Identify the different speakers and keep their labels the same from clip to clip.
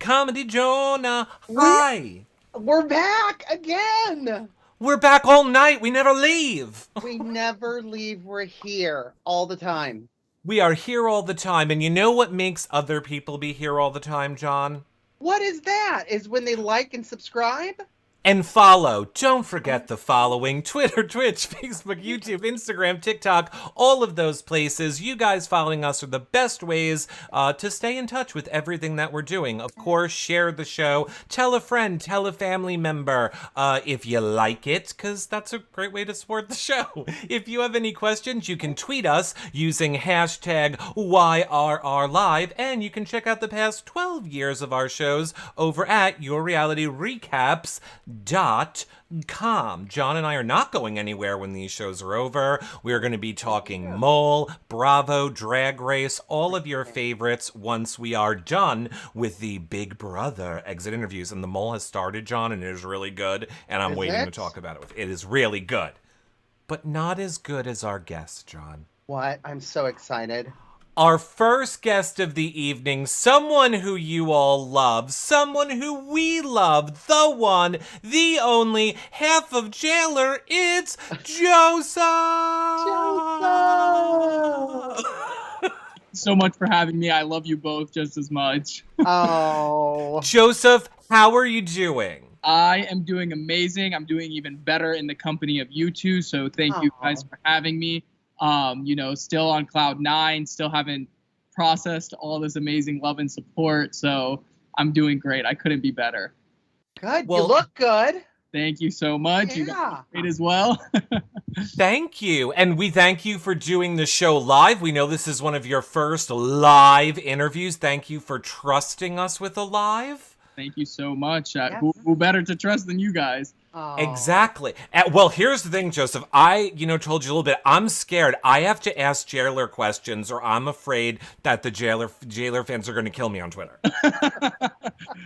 Speaker 1: Comedy Jonah.
Speaker 2: We
Speaker 1: Hi.
Speaker 2: we're back again.
Speaker 1: We're back all night. We never leave.
Speaker 2: We never leave. We're here all the time.
Speaker 1: We are here all the time. And you know what makes other people be here all the time, John?
Speaker 2: What is that? Is when they like and subscribe?
Speaker 1: And follow. Don't forget the following. Twitter, Twitch, Facebook, YouTube, Instagram, TikTok, all of those places. You guys following us are the best ways to stay in touch with everything that we're doing. Of course, share the show. Tell a friend, tell a family member if you like it, because that's a great way to support the show. If you have any questions, you can tweet us using hashtag YRRLive, and you can check out the past 12 years of our shows over at yourrealityrecaps.com. John and I are not going anywhere when these shows are over. We're going to be talking Mole, Bravo, Drag Race, all of your favorites once we are done with the Big Brother exit interviews. And the Mole has started, John, and it is really good. And I'm waiting to talk about it. It is really good. But not as good as our guest, John.
Speaker 2: What? I'm so excited.
Speaker 1: Our first guest of the evening, someone who you all love, someone who we love, the one, the only, half of Jailer, it's Joseph!
Speaker 2: Joseph!
Speaker 3: So much for having me. I love you both just as much.
Speaker 2: Oh.
Speaker 1: Joseph, how are you doing?
Speaker 3: I am doing amazing. I'm doing even better in the company of you two, so thank you guys for having me. Still on cloud nine, still haven't processed all this amazing love and support. So I'm doing great. I couldn't be better.
Speaker 2: Good. Well, you look good.
Speaker 3: Thank you so much.
Speaker 2: Yeah.
Speaker 3: You guys are great as well.
Speaker 1: Thank you. And we thank you for doing the show live. We know this is one of your first live interviews. Thank you for trusting us with a live.
Speaker 3: Thank you so much.
Speaker 2: Yes.
Speaker 3: Who better to trust than you guys?
Speaker 2: Oh.
Speaker 1: Exactly. Well, here's the thing, Joseph. I, told you a little bit. I'm scared. I have to ask Jailer questions, or I'm afraid that the Jailer fans are going to kill me on Twitter.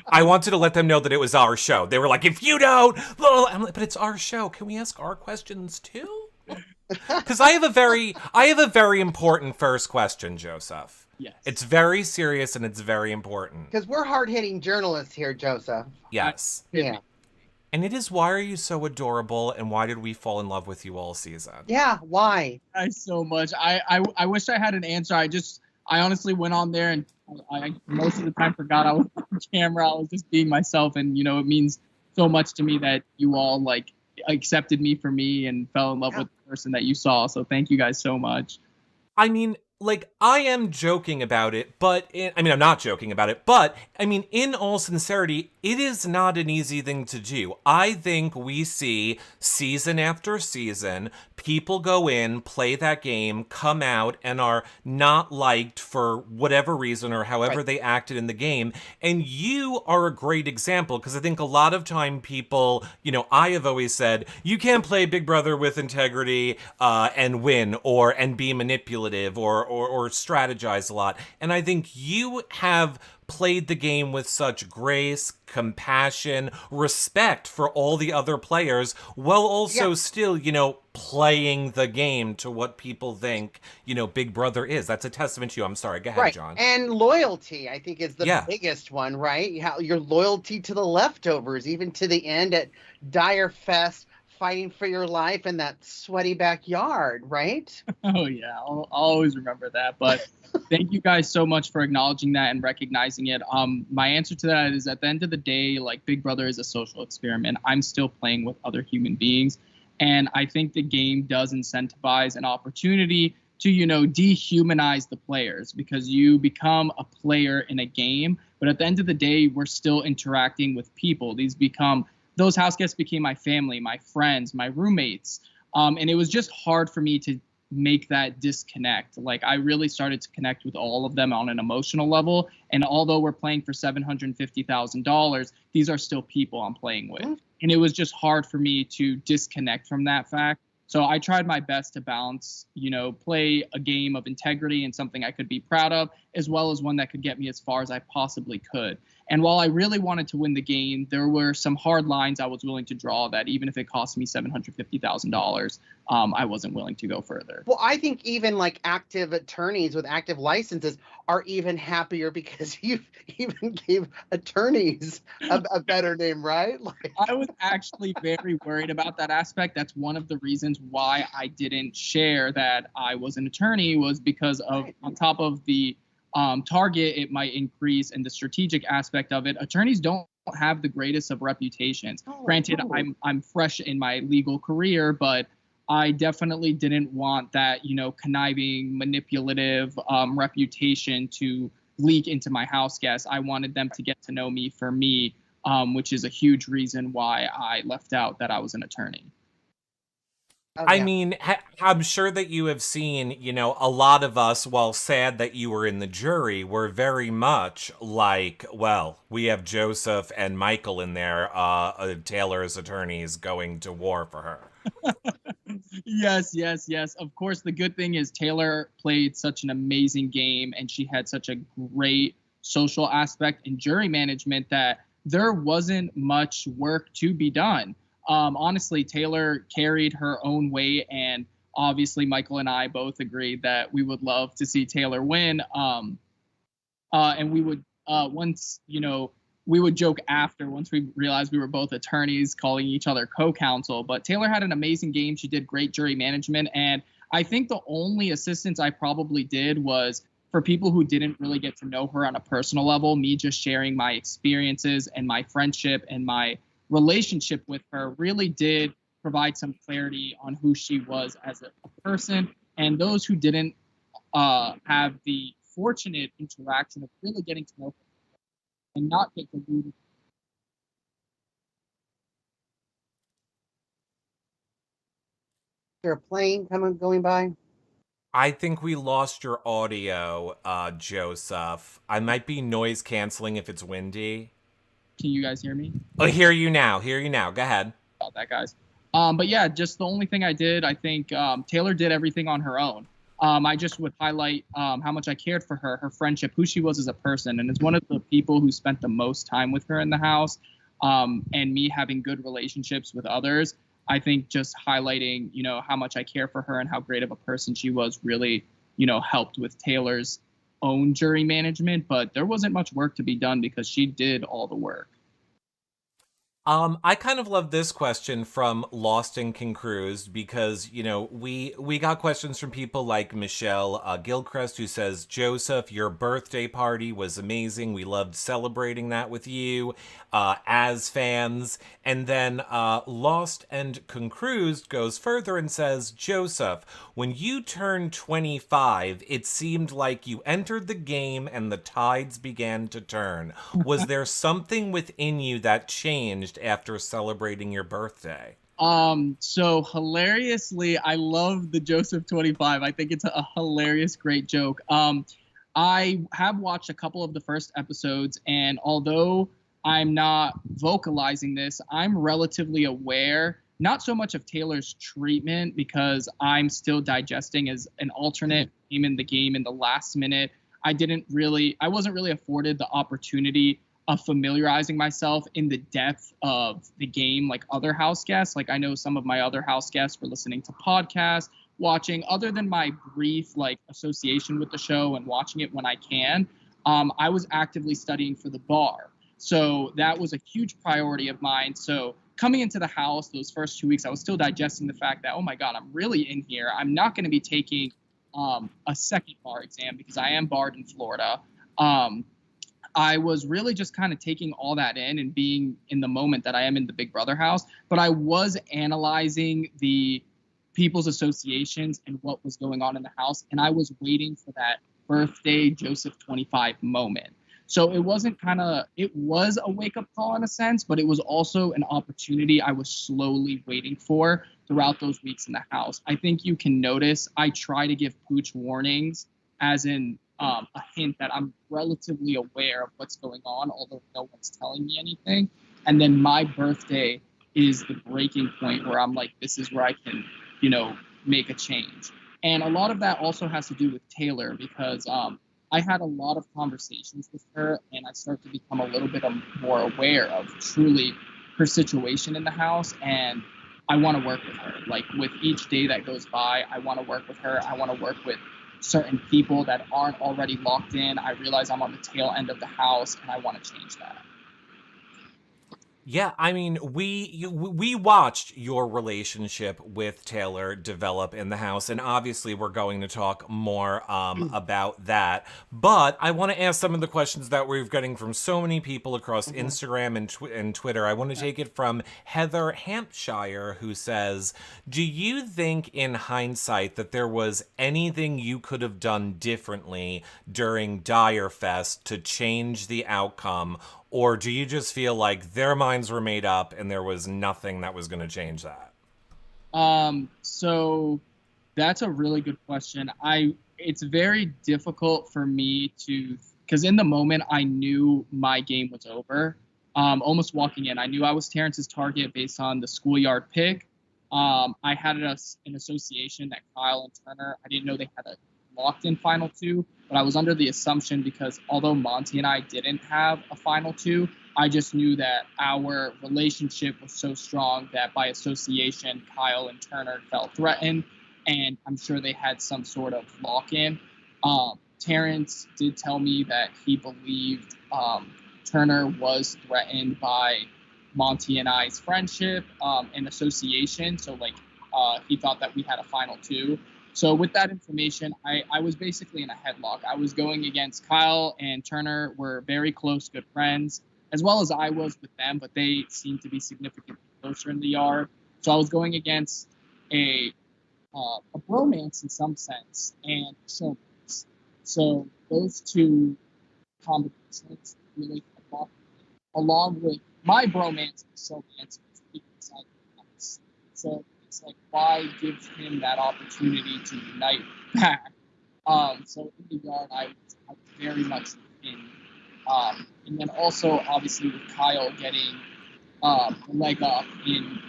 Speaker 1: I wanted to let them know that it was our show. They were like, if you don't, I'm like, but it's our show. Can we ask our questions too? Because I have a very important first question, Joseph.
Speaker 3: Yes.
Speaker 1: It's very serious and it's very important.
Speaker 2: Because we're hard-hitting journalists here, Joseph.
Speaker 1: Yes.
Speaker 2: Yeah.
Speaker 1: And it is, why are you so adorable, and why did we fall in love with you all season?
Speaker 2: Yeah, why?
Speaker 3: Thanks so much. I wish I had an answer. I honestly went on there and I most of the time forgot I was on camera. I was just being myself, and it means so much to me that you all accepted me for me and fell in love with the person that you saw. So thank you guys so much.
Speaker 1: I mean, I am joking about it, but I'm not joking about it, but in all sincerity, it is not an easy thing to do. I think we see season after season, people go in, play that game, come out, and are not liked for whatever reason or however they acted in the game. And you are a great example, because I think a lot of time people, I have always said, you can't play Big Brother with integrity and win, and be manipulative, or strategize a lot. And I think you have played the game with such grace, compassion, respect for all the other players, while also still, playing the game to what people think, Big Brother is. That's a testament to you. I'm sorry. Go ahead, John.
Speaker 2: And loyalty, I think, is the biggest one, right? Your loyalty to the leftovers, even to the end at Dire Fest, fighting for your life in that sweaty backyard, right?
Speaker 3: Oh, yeah. I'll always remember that. But thank you guys so much for acknowledging that and recognizing it. My answer to that is, at the end of the day, Big Brother is a social experiment. I'm still playing with other human beings. And I think the game does incentivize an opportunity to, dehumanize the players, because you become a player in a game. But at the end of the day, we're still interacting with people. Those house guests became my family, my friends, my roommates. And it was just hard for me to make that disconnect. I really started to connect with all of them on an emotional level. And although we're playing for $750,000, these are still people I'm playing with. And it was just hard for me to disconnect from that fact. So I tried my best to balance, play a game of integrity and something I could be proud of, as well as one that could get me as far as I possibly could. And while I really wanted to win the game, there were some hard lines I was willing to draw that even if it cost me $750,000, I wasn't willing to go further.
Speaker 2: Well, I think even like active attorneys with active licenses are even happier because you even gave attorneys a better name, right?
Speaker 3: I was actually very worried about that aspect. That's one of the reasons why I didn't share that I was an attorney, was because of, on top of the target it might increase and the strategic aspect of it, attorneys don't have the greatest of reputations. Granted, I'm fresh in my legal career, but I definitely didn't want that, conniving, manipulative reputation to leak into my house guests. I wanted them to get to know me for me, which is a huge reason why I left out that I was an attorney.
Speaker 1: I mean, I'm sure that you have seen, a lot of us, while sad that you were in the jury, were very much like, well, we have Joseph and Michael in there, Taylor's attorneys going to war for her.
Speaker 3: Yes. Of course, the good thing is Taylor played such an amazing game and she had such a great social aspect in jury management that there wasn't much work to be done. Honestly, Taylor carried her own weight, and obviously Michael and I both agreed that we would love to see Taylor win. And we would we would joke after, once we realized we were both attorneys, calling each other co-counsel. But Taylor had an amazing game. She did great jury management, and I think the only assistance I probably did was for people who didn't really get to know her on a personal level, me just sharing my experiences and my friendship and my relationship with her really did provide some clarity on who she was as a person. And those who didn't have the fortunate interaction of really getting to know her and not get deluded.
Speaker 2: Is there a plane going by?
Speaker 1: I think we lost your audio, Joseph. I might be noise canceling if it's windy.
Speaker 3: Can you guys hear me?
Speaker 1: Oh, hear you now. Go ahead.
Speaker 3: About that, guys. But yeah, just the only thing I did, I think Taylor did everything on her own. I just would highlight how much I cared for her, her friendship, who she was as a person. And as one of the people who spent the most time with her in the house, and me having good relationships with others, I think just highlighting, how much I care for her and how great of a person she was really, helped with Taylor's own jury management. But there wasn't much work to be done because she did all the work.
Speaker 1: I kind of love this question from Lost and Concruised because, we got questions from people like Michelle Gilchrist, who says, Joseph, your birthday party was amazing. We loved celebrating that with you as fans. And then Lost and Concruised goes further and says, Joseph, when you turned 25, it seemed like you entered the game and the tides began to turn. Was there something within you that changed after celebrating your birthday?
Speaker 3: So hilariously, I love the Joseph 25. I think it's a hilarious, great joke. I have watched a couple of the first episodes, and although I'm not vocalizing this, I'm relatively aware, not so much of Taylor's treatment because I'm still digesting as an alternate came in the game in the last minute. I wasn't really afforded the opportunity of familiarizing myself in the depth of the game like other house guests. Like I know some of my other house guests were listening to podcasts, watching, other than my brief association with the show and watching it when I can. I was actively studying for the bar. So that was a huge priority of mine. So coming into the house those first 2 weeks, I was still digesting the fact that, oh my God, I'm really in here. I'm not going to be taking a second bar exam because I am barred in Florida. I was really just kind of taking all that in and being in the moment that I am in the Big Brother house. But I was analyzing the people's associations and what was going on in the house. And I was waiting for that birthday Joseph 25 moment. So it was a wake up call in a sense, but it was also an opportunity I was slowly waiting for throughout those weeks in the house. I think you can notice I try to give Pooch warnings as in a hint that I'm relatively aware of what's going on, although no one's telling me anything. And then my birthday is the breaking point where I'm like, this is where I can make a change. And a lot of that also has to do with Taylor, because I had a lot of conversations with her, and I started to become a little bit more aware of truly her situation in the house, and I want to work with her. Like, with each day that goes by, I want to work with her. I want to work with certain people that aren't already locked in. I realize I'm on the tail end of the house, and I want to change that.
Speaker 1: Yeah, I mean, we watched your relationship with Taylor develop in the house, and obviously we're going to talk more about that. But I want to ask some of the questions that we're getting from so many people across Instagram and Twitter. I want to take it from Heather Hampshire, who says, do you think in hindsight that there was anything you could have done differently during Dire Fest to change the outcome? Or do you just feel like their minds were made up and there was nothing that was going to change that?
Speaker 3: So that's a really good question. It's very difficult for me because in the moment I knew my game was over. Almost walking in, I knew I was Terrence's target based on the schoolyard pick. I had an association that Kyle and Turner, I didn't know they had a locked in final two, but I was under the assumption, because although Monty and I didn't have a final two, I just knew that our relationship was so strong that by association, Kyle and Turner felt threatened, and I'm sure they had some sort of lock-in. Terrence did tell me that he believed Turner was threatened by Monty and I's friendship and association, so he thought that we had a final two. So with that information, I was basically in a headlock. I was going against Kyle and Turner. Were very close, good friends, as well as I was with them, but they seemed to be significantly closer in the yard. So I was going against a bromance in some sense, and so those two combinations really helped, along with my bromance and showmance inside the house. So it's like, why give him that opportunity to unite back? So in the yard, I was very much in. And then also, obviously, with Kyle getting a leg up in,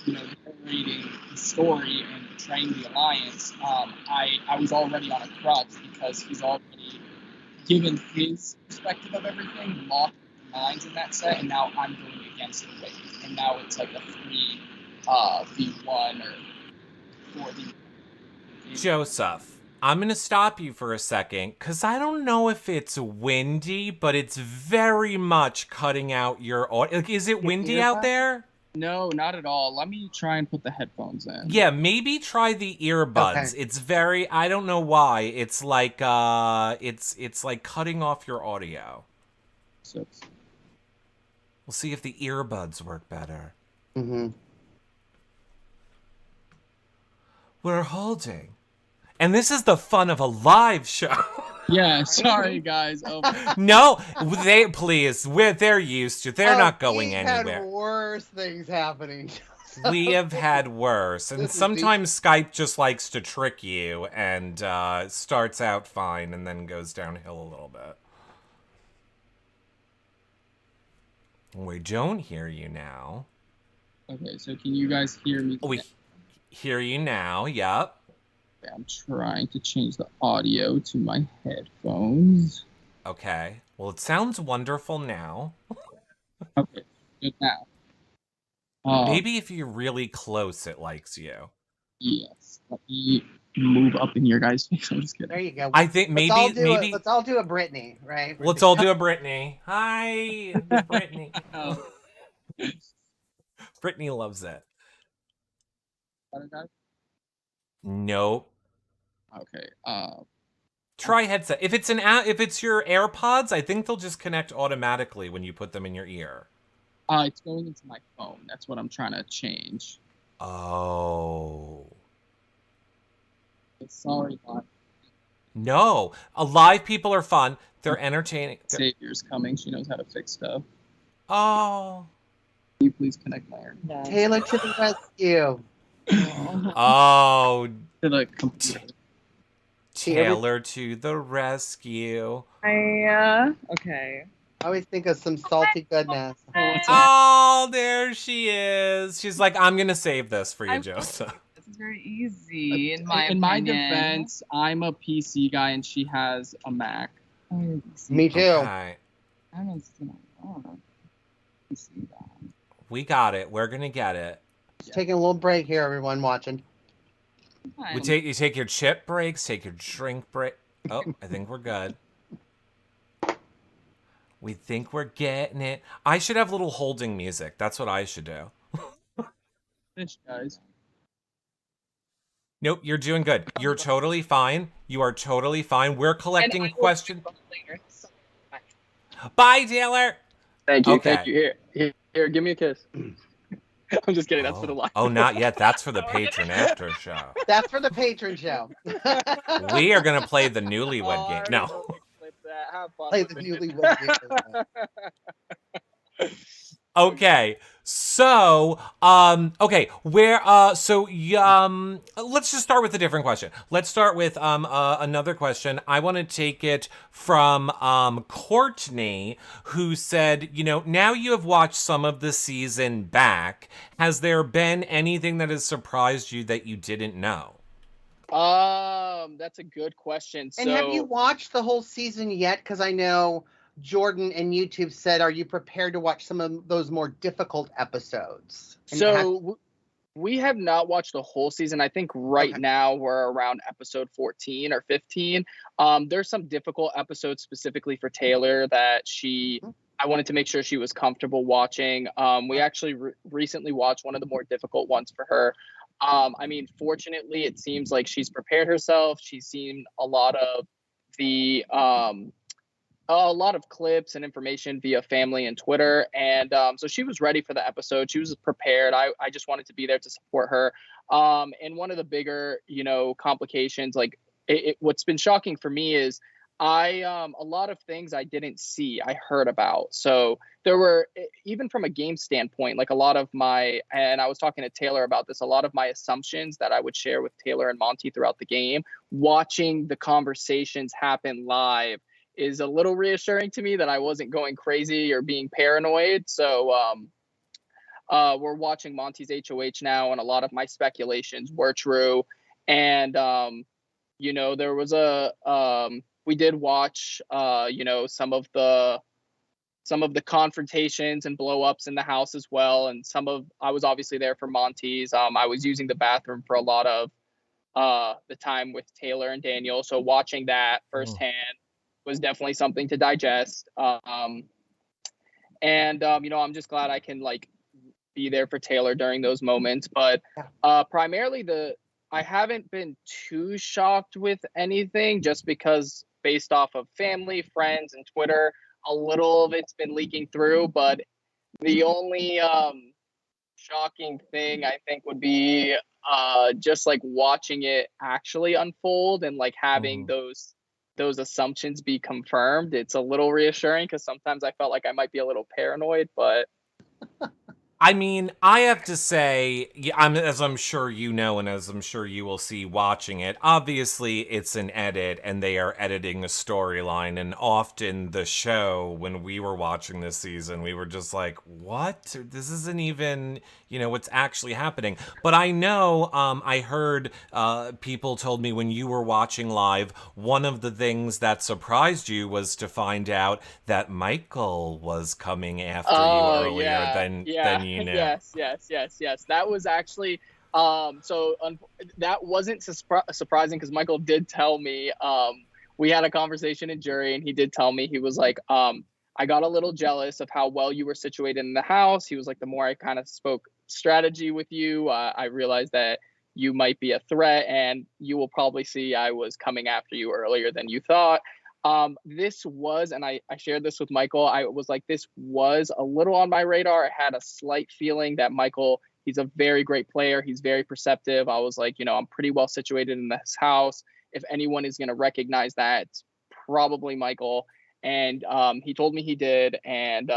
Speaker 3: narrating the story and betraying the alliance, I was already on a crutch, because he's already given his perspective of everything, locked minds in that set, and now I'm going against the weight. And now it's like a 3v1 or 4v1.
Speaker 1: Joseph, I'm going to stop you for a second, because I don't know if it's windy, but it's very much cutting out your audio. Like, is it windy out there?
Speaker 3: No, not at all. Let me try and put the headphones in.
Speaker 1: Yeah, maybe try the earbuds.
Speaker 2: Okay.
Speaker 1: It's very, I don't know why. It's like it's like cutting off your audio.
Speaker 3: So,
Speaker 1: We'll see if the earbuds work better. We're holding. And this is the fun of a live show.
Speaker 3: yeah, sorry guys. Oh,
Speaker 1: No, they're used to. They're not going anywhere.
Speaker 2: We've had worse things happening.
Speaker 1: We have had worse. And sometimes Skype just likes to trick you and starts out fine and then goes downhill a little bit. We don't hear you now.
Speaker 3: Okay, so can you guys hear me?
Speaker 1: We hear you now, yep.
Speaker 3: I'm trying to change the audio to my headphones.
Speaker 1: Okay. Well, it sounds wonderful now.
Speaker 3: Okay, good now.
Speaker 1: Maybe if you're really close, it likes you.
Speaker 3: Yes. Let me move up in your guys' face. I'm just kidding.
Speaker 2: There you go.
Speaker 1: I think maybe
Speaker 2: let's all do a Britney, right?
Speaker 1: Let's all do a Brittany. Hi, Brittany.
Speaker 3: Oh.
Speaker 1: Brittany loves it.
Speaker 3: Guys?
Speaker 1: Nope.
Speaker 3: Okay.
Speaker 1: Try headset. If it's your AirPods, I think they'll just connect automatically when you put them in your ear.
Speaker 3: It's going into my phone. That's what I'm trying to change.
Speaker 1: Oh.
Speaker 3: Sorry, bot.
Speaker 1: No. Live people are fun. They're entertaining.
Speaker 3: Savior's coming. She knows how to fix stuff.
Speaker 1: Oh.
Speaker 3: Can you please connect my ear?
Speaker 2: No. Taylor to the rescue.
Speaker 1: Oh.
Speaker 3: To the computer.
Speaker 1: Taylor to the rescue.
Speaker 4: Okay.
Speaker 2: I always think of some salty goodness.
Speaker 1: Oh, there she is. She's like, I'm going to save this for you, Joseph.
Speaker 4: This is very easy in my
Speaker 3: In my
Speaker 4: opinion.
Speaker 3: defense, I'm a PC guy and she has a Mac.
Speaker 4: Oh, you're PC.
Speaker 2: Me too.
Speaker 1: Okay.
Speaker 4: I haven't seen it. PC guy.
Speaker 1: We got it. We're gonna get it.
Speaker 2: Just taking a little break here, everyone watching.
Speaker 1: You take your chip breaks, take your drink break. Oh, I think we're good. We think we're getting it. I should have little holding music. That's what I should do.
Speaker 3: Fish, guys.
Speaker 1: Nope, you're doing good. You're totally fine. You are totally fine. We're collecting questions. Bye, Taylor.
Speaker 5: Thank you.
Speaker 1: Okay.
Speaker 5: Thank you. Here, give me a kiss. I'm just kidding. That's for the live.
Speaker 1: Oh, not yet. That's for the patron after show.
Speaker 2: That's for the patron show.
Speaker 1: We are gonna play the newlywed game. No.
Speaker 5: Clip that. Have fun
Speaker 2: Play
Speaker 5: with
Speaker 2: the
Speaker 5: it.
Speaker 2: newlywed game.
Speaker 1: Okay. So, let's just start with a different question. Let's start with another question. I want to take it from Courtney, who said, now you have watched some of the season back. Has there been anything that has surprised you that you didn't know?
Speaker 5: That's a good question.
Speaker 2: And have you watched the whole season yet? Because I know Jordan and YouTube said, are you prepared to watch some of those more difficult episodes? And
Speaker 5: we have not watched the whole season. I think now we're around episode 14 or 15. There's some difficult episodes specifically for Taylor that I wanted to make sure she was comfortable watching. We actually recently watched one of the more difficult ones for her. Fortunately, it seems like she's prepared herself. She's seen a lot of clips and information via family and Twitter. And so she was ready for the episode. She was prepared. I just wanted to be there to support her. And one of the bigger, complications, what's been shocking for me is a lot of things I didn't see, I heard about. So there were, even from a game standpoint, like a lot of and I was talking to Taylor about this, a lot of my assumptions that I would share with Taylor and Monty throughout the game, watching the conversations happen live is a little reassuring to me that I wasn't going crazy or being paranoid. So we're watching Monty's HOH now, and a lot of my speculations were true. And there was we did watch some of the confrontations and blow ups in the house as well. And I was obviously there for Monty's. I was using the bathroom for a lot of the time with Taylor and Daniel. So watching that firsthand was definitely something to digest. I'm just glad I can be there for Taylor during those moments. But primarily I haven't been too shocked with anything, just because based off of family, friends, and Twitter, a little of it's been leaking through. But the only shocking thing I think would be just watching it actually unfold and having those assumptions be confirmed. It's a little reassuring, because sometimes I felt like I might be a little paranoid, but
Speaker 1: I have to say, as I'm sure you know, and as I'm sure you will see watching it, obviously it's an edit and they are editing a storyline. And often the show, when we were watching this season, we were just like, what? This isn't even, what's actually happening. But I know, I heard people told me when you were watching live, one of the things that surprised you was to find out that Michael was coming after you earlier than you know.
Speaker 5: Yes. That was actually that wasn't surprising, because Michael did tell me. We had a conversation in jury, and he did tell me, he was like, I got a little jealous of how well you were situated in the house. He was like, the more I kind of spoke strategy with you, I realized that you might be a threat, and you will probably see I was coming after you earlier than you thought. This was, and I shared this with Michael, I was like, this was a little on my radar. I had a slight feeling that Michael, he's a very great player. He's very perceptive. I was like, I'm pretty well situated in this house. If anyone is going to recognize that, it's probably Michael. And he told me he did. And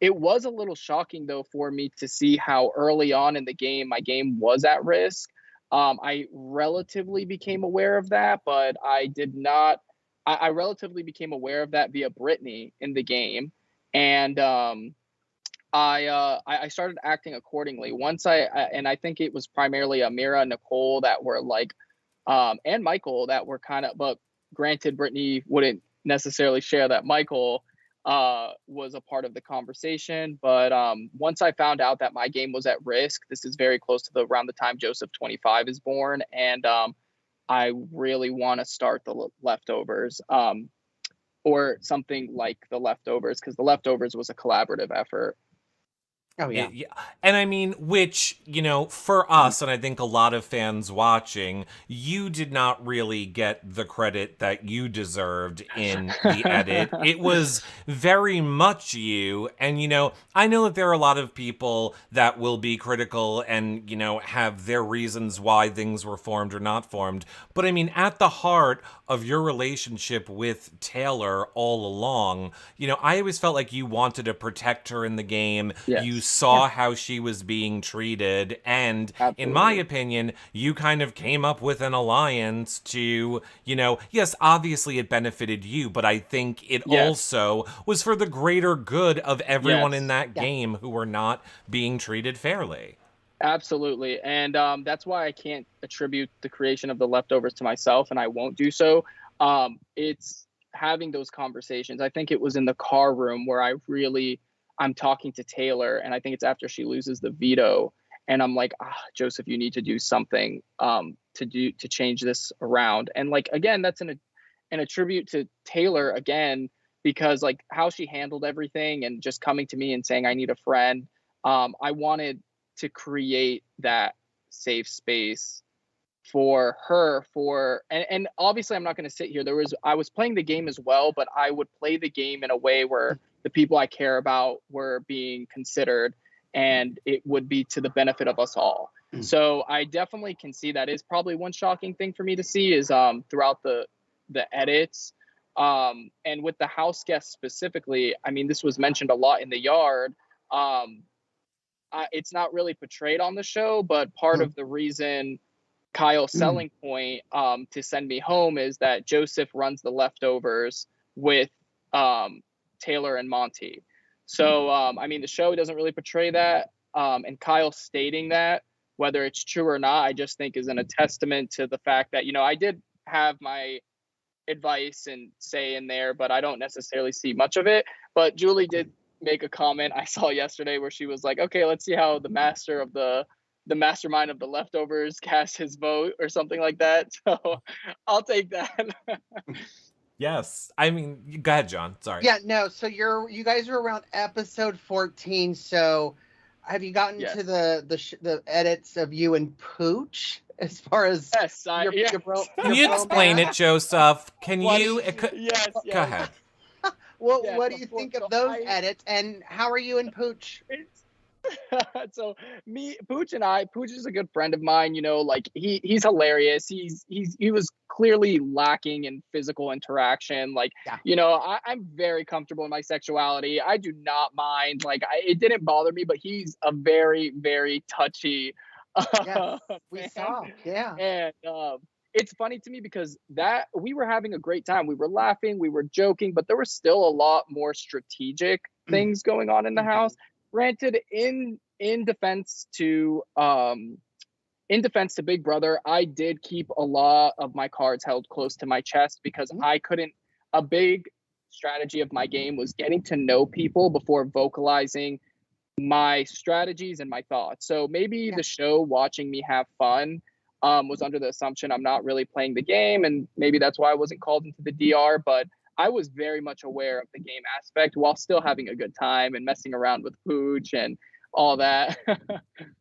Speaker 5: it was a little shocking, though, for me to see how early on in the game, my game was at risk. I relatively became aware of that, but I relatively became aware of that via Brittany in the game. And I started acting accordingly. Once and I think it was primarily Amira, Nicole that were like, and Michael that were kind of, but granted, Brittany wouldn't necessarily share that Michael was a part of the conversation. But once I found out that my game was at risk, this is very close to around the time Joseph 25 is born, and I really want to start the leftovers, or something like the leftovers, because the leftovers was a collaborative effort.
Speaker 2: Oh yeah.
Speaker 1: And I mean, which, you know, for us, and I think a lot of fans watching, you did not really get the credit that you deserved in the edit. It was very much you. And, you know, I know that there are a lot of people that will be critical and, you know, have their reasons why things were formed or not formed. But I mean, at the heart of your relationship with Taylor all along, you know, I always felt like you wanted to protect her in the game.
Speaker 5: Yes.
Speaker 1: You saw how she was being treated, and
Speaker 5: Absolutely.
Speaker 1: in my opinion, you kind of came up with an alliance to, you know, yes, obviously it benefited you, but I think it also was for the greater good of everyone in that game who were not being treated fairly.
Speaker 5: Absolutely. And that's why I can't attribute the creation of the leftovers to myself, and I won't do so. It's having those conversations. I think it was in the car room where I'm talking to Taylor, and I think it's after she loses the veto, and I'm like, Joseph, you need to do something to change this around. And like, again, that's an attribute to Taylor again, because like how she handled everything and just coming to me and saying I need a friend. I wanted to create that safe space for her, and obviously I'm not going to sit here. I was playing the game as well, but I would play the game in a way where the people I care about were being considered, and it would be to the benefit of us all. So I definitely can see that is probably one shocking thing for me to see is throughout the edits, and with the house guests specifically. I mean, this was mentioned a lot in the yard. It's not really portrayed on the show, but part of the reason Kyle's selling point to send me home is that Joseph runs the leftovers with Taylor and Monty. So I mean, the show doesn't really portray that, and Kyle stating that, whether it's true or not, I just think is a testament to the fact that, you know, I did have my advice and say in there, but I don't necessarily see much of it. But Julie did make a comment I saw yesterday where she was like, okay, let's see how the mastermind of the leftovers cast his vote or something like that. So I'll take that.
Speaker 1: Yes. I mean, go ahead, John. Sorry.
Speaker 2: Yeah, no, so you guys are around episode 14, so have you gotten to the edits of you and Pooch as far as
Speaker 1: Can you explain it, Joseph? Can you
Speaker 5: Yes.
Speaker 1: Go ahead.
Speaker 2: What do you think of those edits, and how are you and Pooch?
Speaker 5: So Pooch is a good friend of mine, you know, like he's hilarious. He was clearly lacking in physical interaction. Like, you know, I'm very comfortable in my sexuality. I do not mind. Like, it didn't bother me, but he's a very, very touchy.
Speaker 2: We saw. Yeah.
Speaker 5: And it's funny to me because that we were having a great time. We were laughing, we were joking, but there was still a lot more strategic things going on in the house. Granted, in defense to Big Brother, I did keep a lot of my cards held close to my chest because a big strategy of my game was getting to know people before vocalizing my strategies and my thoughts. So maybe the show watching me have fun was under the assumption I'm not really playing the game, and maybe that's why I wasn't called into the DR, but I was very much aware of the game aspect while still having a good time and messing around with Pooch and all that.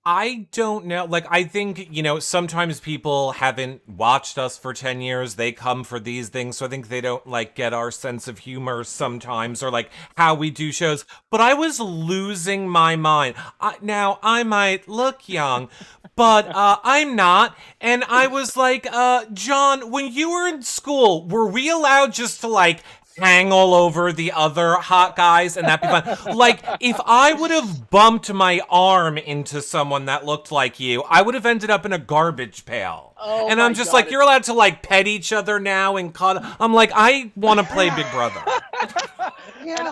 Speaker 1: I don't know. Like, I think, you know, sometimes people haven't watched us for 10 years. They come for these things. So I think they don't, like, get our sense of humor sometimes or, like, how we do shows. But I was losing my mind. Now, I might look young, but I'm not. And I was like, John, when you were in school, were we allowed just to, like, hang all over the other hot guys and that'd be fun? Like, if I would have bumped my arm into someone that looked like you, I would have ended up in a garbage pail. And I'm just like, you're allowed to, like, pet each other now and cuddle. I'm like, I want to play Big Brother.
Speaker 5: And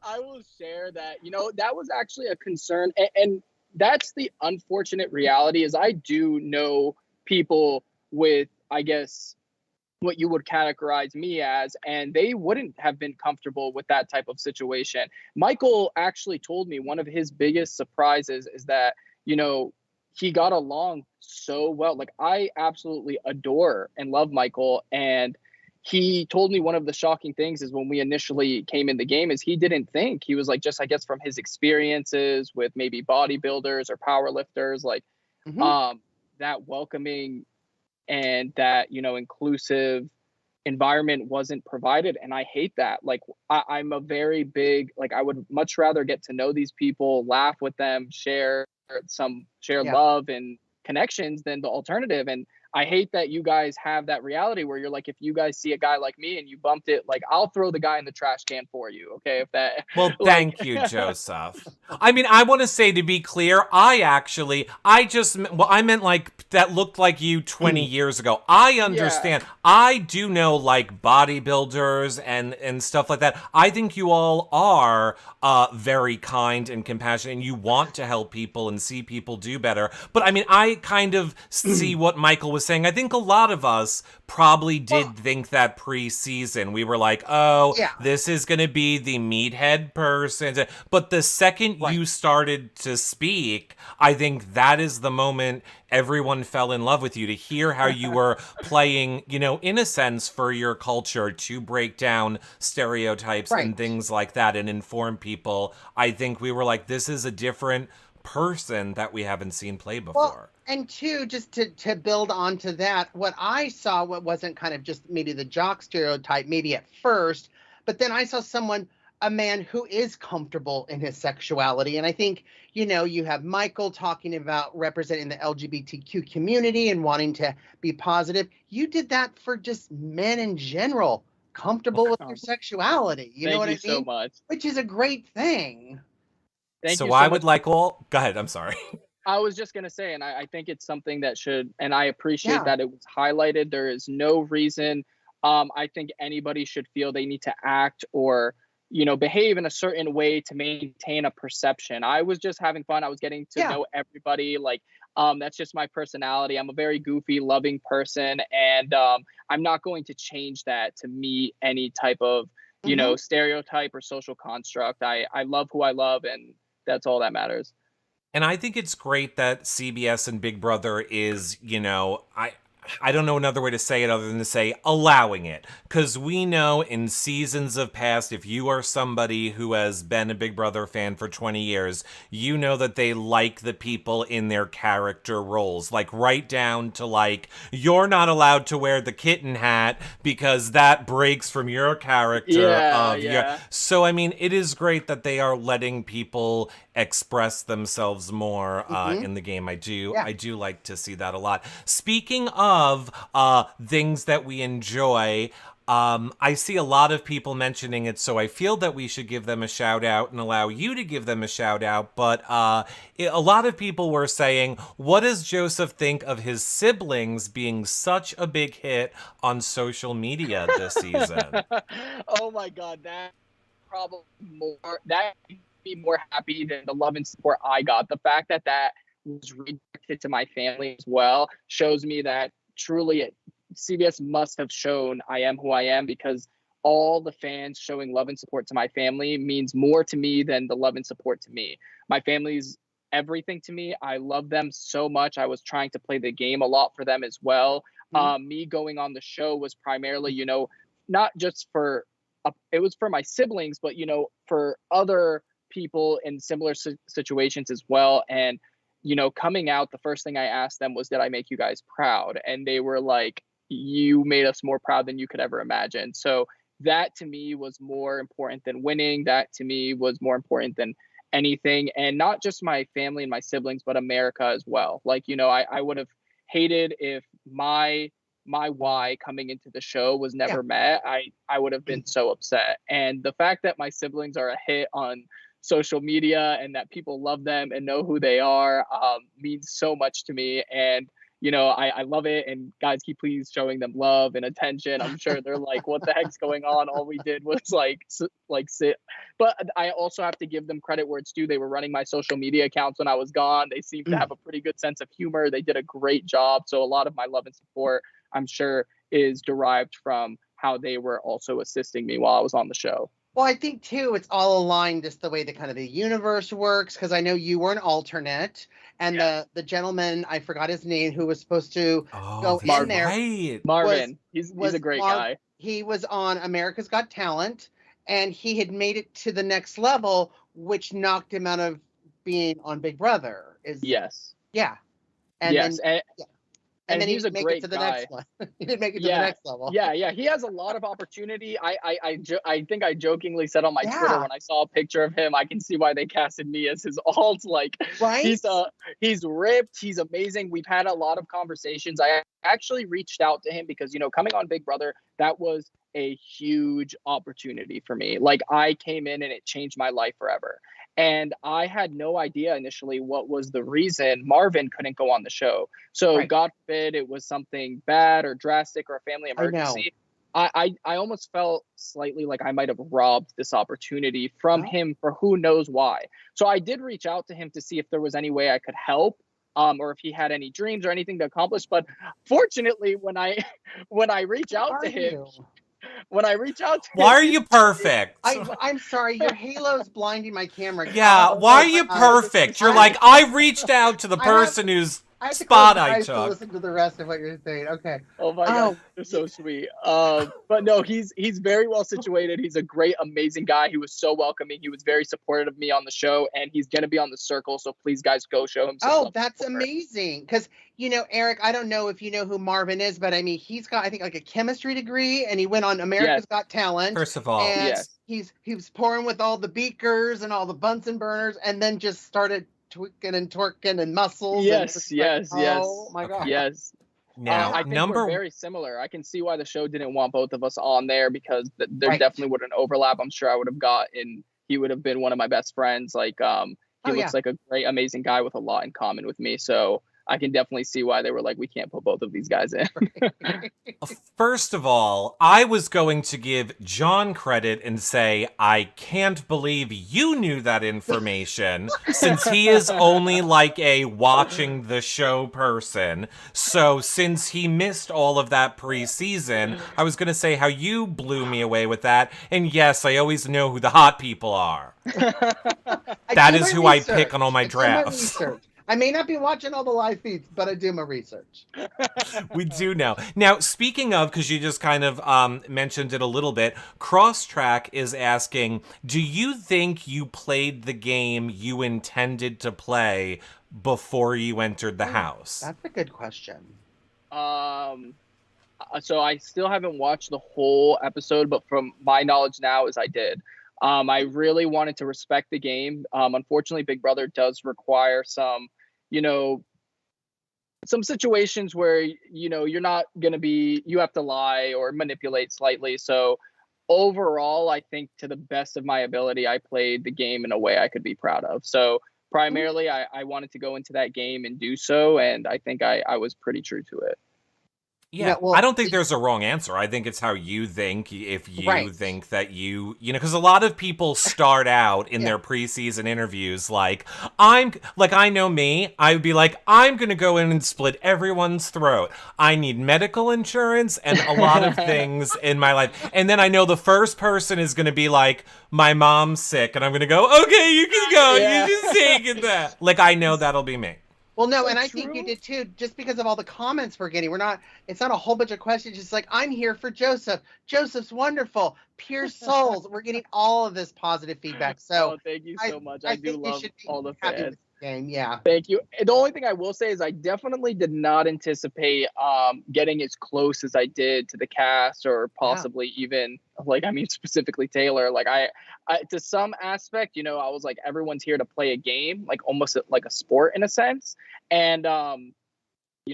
Speaker 5: I I will share that, that was actually a concern. And that's the unfortunate reality is I do know people with, I guess, what you would categorize me as, and they wouldn't have been comfortable with that type of situation. Michael actually told me one of his biggest surprises is that, he got along so well. Like, I absolutely adore and love Michael. And he told me one of the shocking things is when we initially came in the game is he didn't think, he was like, just, I guess, from his experiences with maybe bodybuilders or power lifters, like, that welcoming and that, inclusive environment wasn't provided. And I hate that. Like, I'm a very big, like, I would much rather get to know these people, laugh with them, share love and connections than the alternative. And I hate that you guys have that reality where you're like, if you guys see a guy like me and you bumped it, like, I'll throw the guy in the trash can for you. Okay. If that.
Speaker 1: Well, thank you, Joseph. I mean, I want to say, to be clear, I meant like that looked like you 20 years ago. I understand. Yeah. I do know, like, bodybuilders and stuff like that. I think you all are very kind and compassionate, and you want to help people and see people do better. But I mean, I kind of see what Michael was saying. I think a lot of us probably did think that pre-season. We were like, this is going to be the meathead person. But the second you started to speak, I think that is the moment everyone fell in love with you, to hear how you were playing, in a sense, for your culture, to break down stereotypes and things like that and inform people. I think we were like, this is a different person that we haven't seen play before.
Speaker 2: Well, and two, just to build onto that, what I saw, what wasn't kind of just maybe the jock stereotype, maybe at first, but then I saw a man who is comfortable in his sexuality. And I think, you have Michael talking about representing the LGBTQ community and wanting to be positive. You did that for just men in general, comfortable with your sexuality. You know what I mean?
Speaker 5: Thank you so much.
Speaker 2: Which is a great thing.
Speaker 1: So I would like, go ahead, I'm sorry.
Speaker 5: I was just going to say, and I think it's something that should, and I appreciate that it was highlighted. There is no reason I think anybody should feel they need to act or, behave in a certain way to maintain a perception. I was just having fun. I was getting to know everybody. Like, that's just my personality. I'm a very goofy, loving person. And I'm not going to change that to meet any type of, stereotype or social construct. I love who I love, and that's all that matters.
Speaker 1: And I think it's great that CBS and Big Brother is, I don't know another way to say it other than to say allowing it. Because we know in seasons of past, if you are somebody who has been a Big Brother fan for 20 years, you know that they like the people in their character roles. Like, right down to, like, you're not allowed to wear the kitten hat because that breaks from your character. So, I mean, it is great that they are letting people express themselves more in the game. I do like to see that a lot. Speaking of things that we enjoy, I see a lot of people mentioning it, so I feel that we should give them a shout out and allow you to give them a shout out. But a lot of people were saying, what does Joseph think of his siblings being such a big hit on social media this season?
Speaker 5: Oh my God, that probably that made me more happy than the love and support I got. The fact that was redirected to my family as well shows me that truly CBS must have shown I am who I am, because all the fans showing love and support to my family means more to me than the love and support to me. My family's everything to me. I love them so much. I was trying to play the game a lot for them as well. Me going on the show was primarily, not just for, it was for my siblings, but, for other people in similar situations as well. And, coming out, the first thing I asked them was, did I make you guys proud? And they were like, you made us more proud than you could ever imagine. So that to me was more important than winning. That to me was more important than anything. And not just my family and my siblings, but America as well. Like, I would have hated if my why coming into the show was never met. I would have been so upset. And the fact that my siblings are a hit on social media and that people love them and know who they are means so much to me. And I love it, and guys, keep please showing them love and attention. I'm sure they're like, what the heck's going on? All we did was sit. But I also have to give them credit where it's due. They were running my social media accounts when I was gone. They seemed to have a pretty good sense of humor. They did a great job. So a lot of my love and support, I'm sure, is derived from how they were also assisting me while I was on the show.
Speaker 2: Well, I think too, it's all aligned just the way the kind of the universe works. Because I know you were an alternate, and the gentleman, I forgot his name, who was supposed to go in there,
Speaker 1: right.
Speaker 5: Marvin. He's a great guy.
Speaker 2: He was on America's Got Talent, and he had made it to the next level, which knocked him out of being on Big Brother.
Speaker 5: Yes.
Speaker 2: Yeah. And
Speaker 5: yes.
Speaker 2: Then, and then
Speaker 5: he's a great
Speaker 2: to the
Speaker 5: guy.
Speaker 2: Next one. He didn't make it to the next level.
Speaker 5: Yeah. He has a lot of opportunity. I think I jokingly said on my Twitter when I saw a picture of him, I can see why they casted me as his alt. Like,
Speaker 2: right?
Speaker 5: He's ripped. He's amazing. We've had a lot of conversations. I actually reached out to him because, coming on Big Brother, that was a huge opportunity for me. Like, I came in and it changed my life forever. And I had no idea initially what was the reason Marvin couldn't go on the show. So God forbid it was something bad or drastic or a family emergency. I almost felt slightly like I might have robbed this opportunity from him for who knows why. So I did reach out to him to see if there was any way I could help, or if he had any dreams or anything to accomplish. But fortunately, when I reach out to him,
Speaker 1: why are you perfect?
Speaker 2: I'm sorry, your halo's blinding my camera.
Speaker 1: Yeah, why are you perfect? You're like, I reached out to the person whose spot I took.
Speaker 2: To listen to the rest of what you're saying. Okay.
Speaker 5: Oh my God, you're so sweet. But no, he's very well situated. He's a great, amazing guy. He was so welcoming. He was very supportive of me on the show, and he's gonna be on the circle. So please, guys, go show him some love.
Speaker 2: That's amazing. Because Eric, I don't know if you know who Marvin is, but I mean, he's got, I think, like a chemistry degree, and he went on America's Got Talent.
Speaker 1: First of all,
Speaker 2: and he was pouring with all the beakers and all the Bunsen burners, and then just started tweaking and twerking and muscles.
Speaker 5: Yes.
Speaker 2: Oh my God.
Speaker 5: Yes.
Speaker 1: Now,
Speaker 5: I think we're very similar. I can see why the show didn't want both of us on there, because there definitely wouldn't overlap. I'm sure I would have he would have been one of my best friends. Like, he looks like a great, amazing guy with a lot in common with me. So I can definitely see why they were like, we can't put both of these guys in.
Speaker 1: First of all, I was going to give John credit and say, I can't believe you knew that information, since he is only like a watching the show person. So since he missed all of that preseason, I was going to say how you blew me away with that. And yes, I always know who the hot people are. That is who I pick on all my drafts.
Speaker 2: I may not be watching all the live feeds, but I do my research.
Speaker 1: We do know. Now, speaking of, because you just kind of mentioned it a little bit, Crosstrack is asking, do you think you played the game you intended to play before you entered the house?
Speaker 2: That's a good question.
Speaker 5: So I still haven't watched the whole episode, but from my knowledge now is I did. I really wanted to respect the game. Unfortunately, Big Brother does require some, some situations where, you're not going to you have to lie or manipulate slightly. So overall, I think to the best of my ability, I played the game in a way I could be proud of. So primarily, I wanted to go into that game and do so. And I think I was pretty true to it.
Speaker 1: Yeah, I don't think there's a wrong answer. I think it's how you think. If you think that because a lot of people start out in their preseason interviews I know me, I would be like, I'm going to go in and split everyone's throat. I need medical insurance and a lot of things in my life. And then I know the first person is going to be like, my mom's sick. And I'm going to go, okay, you can go. You just take it that. I know that'll be me.
Speaker 2: Well, no, and I think you did too, just because of all the comments we're getting. It's not a whole bunch of questions. It's like, I'm here for Joseph. Joseph's wonderful. Pure souls. We're getting all of this positive feedback. So
Speaker 5: thank you so much. I do love all the fans.
Speaker 2: Game. Yeah.
Speaker 5: Thank you. The only thing I will say is I definitely did not anticipate getting as close as I did to the cast, or possibly even specifically Taylor. I to some aspect, I was like, everyone's here to play a game, almost like a sport in a sense. And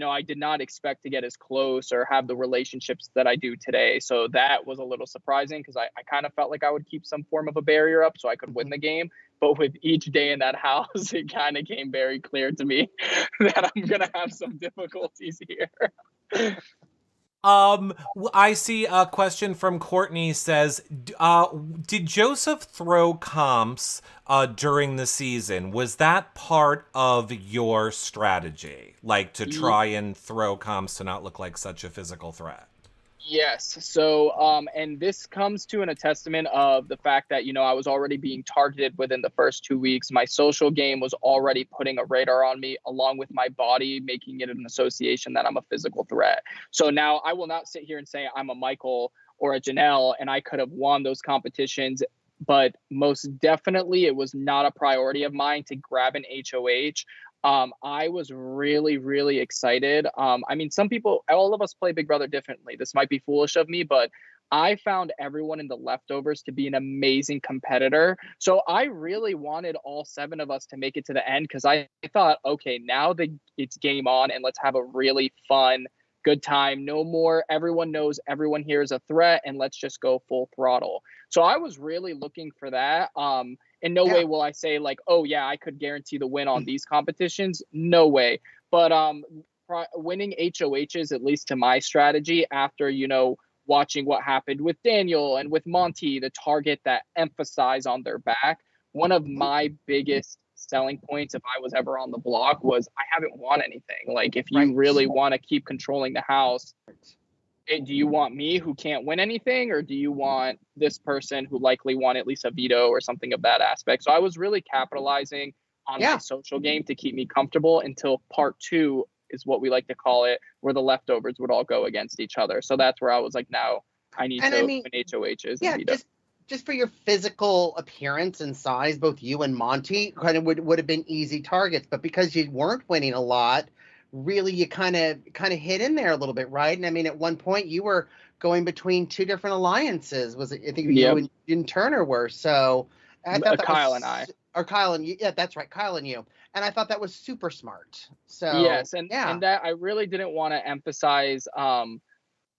Speaker 5: I did not expect to get as close or have the relationships that I do today. So that was a little surprising because I kind of felt like I would keep some form of a barrier up so I could win the game. But with each day in that house, it kind of came very clear to me that I'm going to have some difficulties here.
Speaker 1: I see a question from Courtney says, did Joseph throw comps during the season? Was that part of your strategy? Like to try and throw comps to not look like such a physical threat?
Speaker 5: Yes. So, and this comes to a testament of the fact that, I was already being targeted within the first 2 weeks. My social game was already putting a radar on me, along with my body, making it an association that I'm a physical threat. So now I will not sit here and say I'm a Michael or a Janelle, and I could have won those competitions. But most definitely, it was not a priority of mine to grab an HOH. I was really, really excited. Some people, all of us play Big Brother differently. This might be foolish of me, but I found everyone in the leftovers to be an amazing competitor. So I really wanted all 7 of us to make it to the end because I thought, okay, now it's game on and let's have a really fun, good time. No more, everyone knows everyone here is a threat and let's just go full throttle. So I was really looking for that. In no way will I say like, oh yeah, I could guarantee the win on these competitions. No way. But winning HOHs, at least to my strategy, after watching what happened with Daniel and with Monty, the target that emphasize on their back. One of my biggest selling points, if I was ever on the block, was I haven't won anything. Like if you really want to keep controlling the house, do you want me who can't win anything, or do you want this person who likely won at least a veto or something of that aspect? So I was really capitalizing on my social game to keep me comfortable until part 2 is what we like to call it, where the leftovers would all go against each other. So that's where I was like, now I need to win HOHs.
Speaker 2: Yeah, just for your physical appearance and size, both you and Monty kind of would have been easy targets. But because you weren't winning a lot, really you kind of hid in there a little bit, right? And at one point you were going between 2 different alliances. Was it? I think you and Turner were. So I thought that
Speaker 5: Kyle and I.
Speaker 2: Or Kyle and you. Yeah, that's right, Kyle and you. And I thought that was super smart. So
Speaker 5: yes, and that I really didn't want to emphasize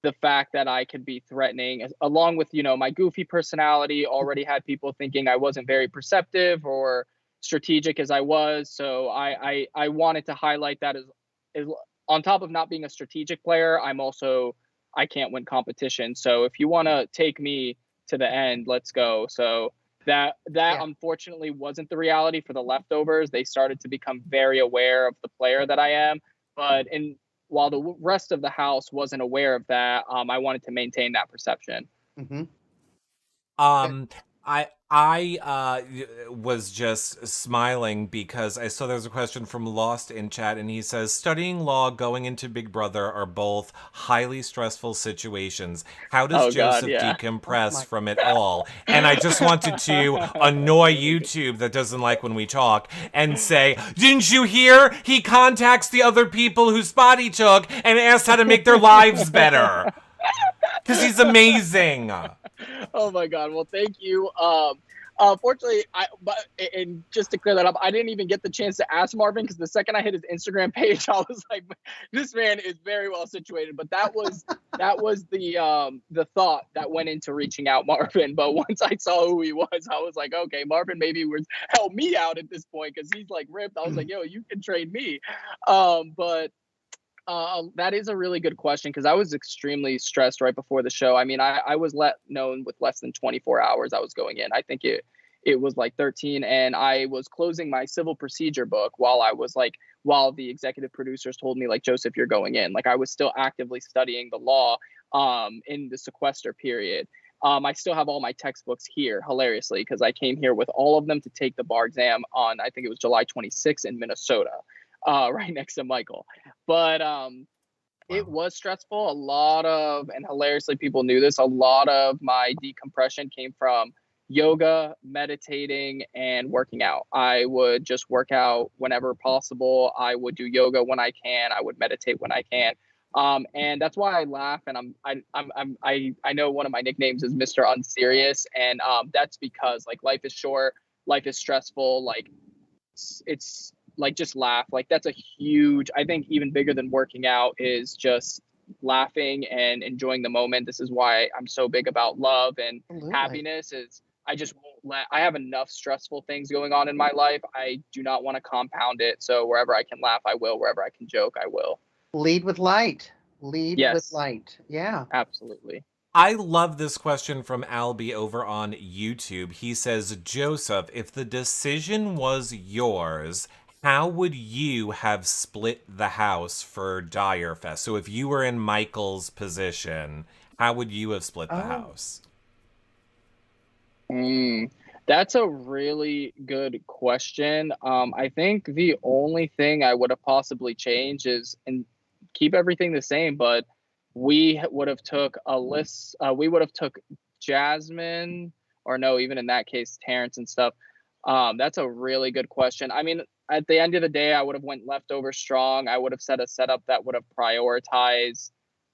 Speaker 5: the fact that I could be threatening, along with my goofy personality. Already had people thinking I wasn't very perceptive or strategic as I was. So I wanted to highlight that as on top of not being a strategic player, I can't win competition. So if you want to take me to the end, let's go. So that unfortunately wasn't the reality for the leftovers. They started to become very aware of the player that I am. But while the rest of the house wasn't aware of that, I wanted to maintain that perception.
Speaker 2: Mm-hmm.
Speaker 1: I was just smiling because I saw there's a question from Lost in chat, and he says, studying law, going into Big Brother are both highly stressful situations. How does Joseph decompress from it all? And I just wanted to annoy YouTube that doesn't like when we talk and say, didn't you hear? He contacts the other people whose spot he took and asks how to make their lives better. Because he's amazing.
Speaker 5: Oh my God. Well, thank you. Fortunately, and just to clear that up, I didn't even get the chance to ask Marvin because the second I hit his Instagram page, I was like, this man is very well situated. But that was the thought that went into reaching out Marvin. But once I saw who he was, I was like, okay, Marvin maybe would help me out at this point because he's like ripped. I was like, yo, you can trade me. That is a really good question because I was extremely stressed right before the show. I was let known with less than 24 hours I was going in. I think it was like 13, and I was closing my civil procedure book while the executive producers told me like, Joseph, you're going in. Like I was still actively studying the law in the sequester period. I still have all my textbooks here, hilariously, because I came here with all of them to take the bar exam on, I think it was July 26th in Minnesota. Right next to Michael. But it was stressful. And hilariously, people knew this, a lot of my decompression came from yoga, meditating, and working out. I would just work out whenever possible. I would do yoga when I can. I would meditate when I can. And that's why I laugh. And I know one of my nicknames is Mr. Unserious. And that's because like life is short, life is stressful. Like it's like just laugh. Like that's a huge, I think even bigger than working out is just laughing and enjoying the moment. This is why I'm so big about love and
Speaker 2: Absolutely.
Speaker 5: happiness is I just won't I have enough stressful things going on in my life. I do not want to compound it. So wherever I can laugh, I will. Wherever I can joke, I will.
Speaker 2: Lead with light. Lead with
Speaker 5: Yes,
Speaker 2: light. Yeah.
Speaker 5: absolutely.
Speaker 1: I love this question from Albie over on YouTube. He says, Joseph, if the decision was yours, how would you have split the house for Dire Fest? So if you were in Michael's position, how would you have split the house?
Speaker 5: That's a really good question. I think the only thing I would have possibly changed is and keep everything the same, but we would have took we would have took Jasmine, or no, even in that case, Terence and stuff. That's a really good question. I mean, at the end of the day, I would have went leftover strong. I would have set a setup that would have prioritized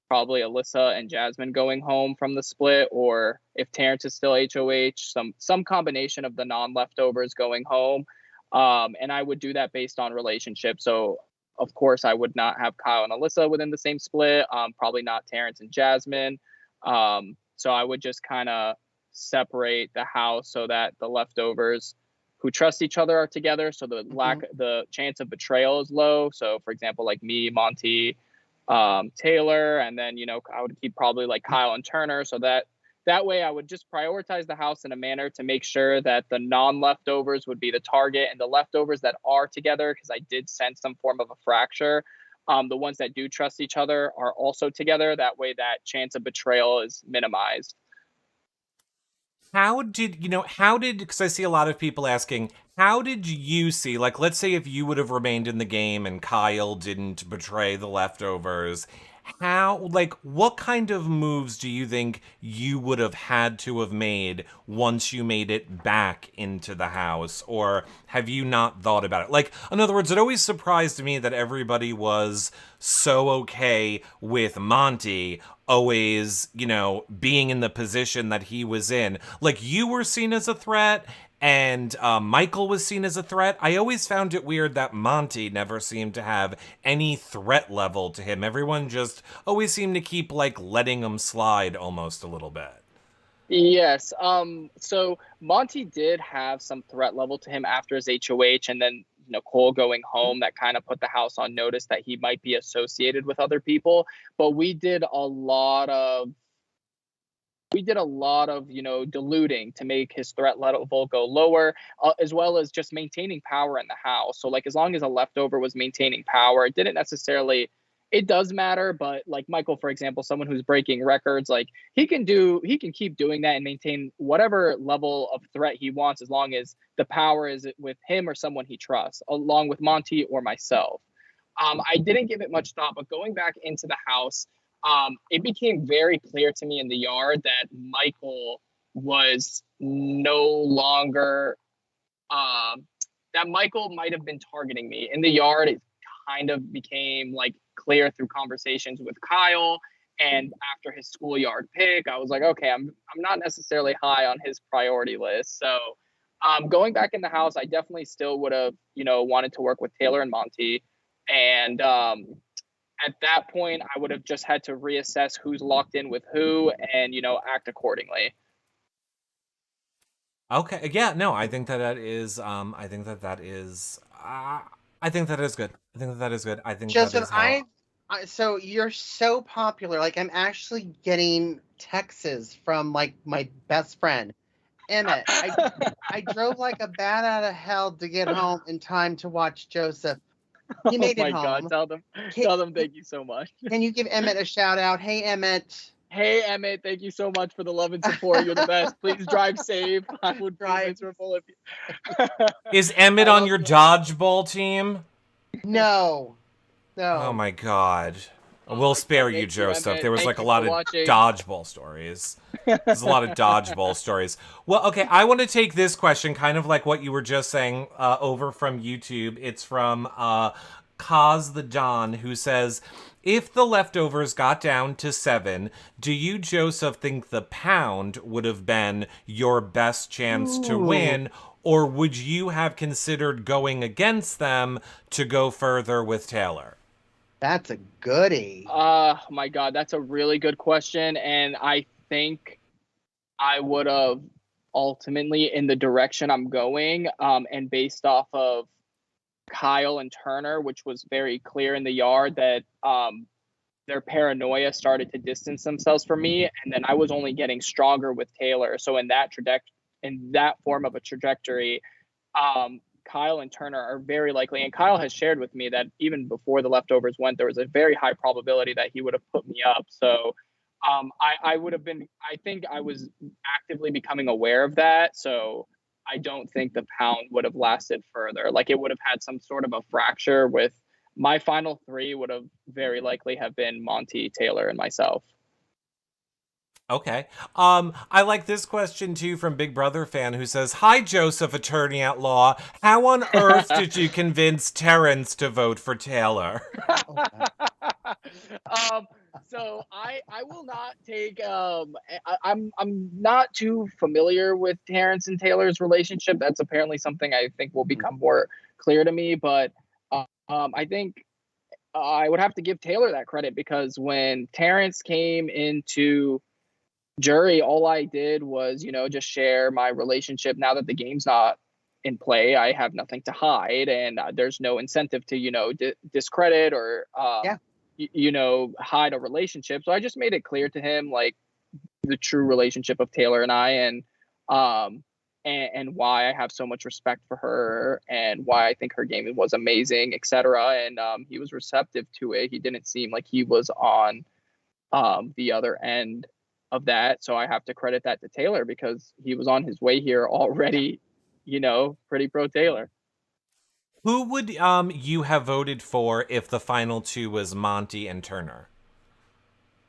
Speaker 5: probably Alyssa and Jasmine going home from the split, or if Terrence is still HOH, some combination of the non-leftovers going home. And I would do that based on relationship. So of course I would not have Kyle and Alyssa within the same split. Probably not Terrence and Jasmine. So I would just kind of separate the house so that the leftovers who trust each other are together. So the chance of betrayal is low. So for example, like me, Monty, Taylor, and then I would keep probably like Kyle and Turner, so that way I would just prioritize the house in a manner to make sure that the non-leftovers would be the target, and the leftovers that are together, because I did sense some form of a fracture, the ones that do trust each other are also together. That way that chance of betrayal is minimized.
Speaker 1: Because I see a lot of people asking, how did you see, like, let's say if you would have remained in the game and Kyle didn't betray the leftovers, what kind of moves do you think you would have had to have made once you made it back into the house? Or have you not thought about it? Like, in other words, it always surprised me that everybody was so okay with Monty always, being in the position that he was in. Like, you were seen as a threat, and Michael was seen as a threat. I always found it weird that Monty never seemed to have any threat level to him. Everyone just always seemed to keep, like, letting him slide almost a little bit.
Speaker 5: Yes. So Monty did have some threat level to him after his HOH, and then Cole going home. That kind of put the house on notice that he might be associated with other people. But we did a lot of diluting to make his threat level go lower, as well as just maintaining power in the house. So like, as long as a leftover was maintaining power, it does matter, but like Michael, for example, someone who's breaking records, like he can keep doing that and maintain whatever level of threat he wants, as long as the power is with him or someone he trusts, along with Monty or myself. I didn't give it much thought, but going back into the house, it became very clear to me in the yard that Michael was no longer, that Michael might have been targeting me. In the yard, it kind of became like clear through conversations with Kyle, and after his schoolyard pick, I was like, okay, I'm not necessarily high on his priority list. So going back in the house, I definitely still would have, wanted to work with Taylor and Monty. And at that point, I would have just had to reassess who's locked in with who and, act accordingly.
Speaker 1: Okay. Yeah, no, I think that is, I think that is good. I think that is good. I think
Speaker 2: Joseph,
Speaker 1: that is
Speaker 2: so you're so popular. Like, I'm actually getting texts from like my best friend, Emmett. I drove like a bat out of hell to get home in time to watch Joseph. He made it home.
Speaker 5: Oh my God, tell them thank you so much.
Speaker 2: Can you give Emmett a shout out? Hey, Emmett.
Speaker 5: Hey, Emmett, thank you so much for the love and support. You're the best. Please drive safe. I would be miserable if you...
Speaker 1: Is Emmett on your dodgeball team?
Speaker 2: No.
Speaker 1: Oh my God. We'll spare you, Joseph. There was like a lot of dodgeball stories. There's a lot of dodgeball stories. Well, okay, I want to take this question, kind of like what you were just saying, over from YouTube. It's from Kaz the Don, who says, if the leftovers got down to 7, do you, Joseph, think the pound would have been your best chance to win? or would you have considered going against them to go further with Taylor?
Speaker 2: That's a goodie.
Speaker 5: My God, that's a really good question. And I think I would have ultimately, in the direction I'm going, and based off of Kyle and Turner, which was very clear in the yard that their paranoia started to distance themselves from me, and then I was only getting stronger with Taylor. So in that form of a trajectory, Kyle and Turner are very likely, and Kyle has shared with me that even before the leftovers went, there was a very high probability that he would have put me up. So I would have been, I think I was actively becoming aware of that. So I don't think the pound would have lasted further. Like, it would have had some sort of a fracture. With my final three would have very likely have been Monty, Taylor, and myself.
Speaker 1: Okay. I like this question too from Big Brother fan who says, "Hi Joseph, attorney at law. How on earth did you convince Terence to vote for Taylor?"
Speaker 5: So I will not take I'm not too familiar with Terence and Taylor's relationship. That's apparently something I think will become more clear to me, but I think I would have to give Taylor that credit, because when Terence came into jury, all I did was, just share my relationship. Now that the game's not in play, I have nothing to hide, and there's no incentive to, discredit or, hide a relationship. So I just made it clear to him, like, the true relationship of Taylor and I, and why I have so much respect for her, and why I think her game was amazing, etc. And he was receptive to it. He didn't seem like he was on the other end of that. So I have to credit that to Taylor, because he was on his way here already, pretty pro Taylor.
Speaker 1: Who would you have voted for if the final two was Monty and Turner?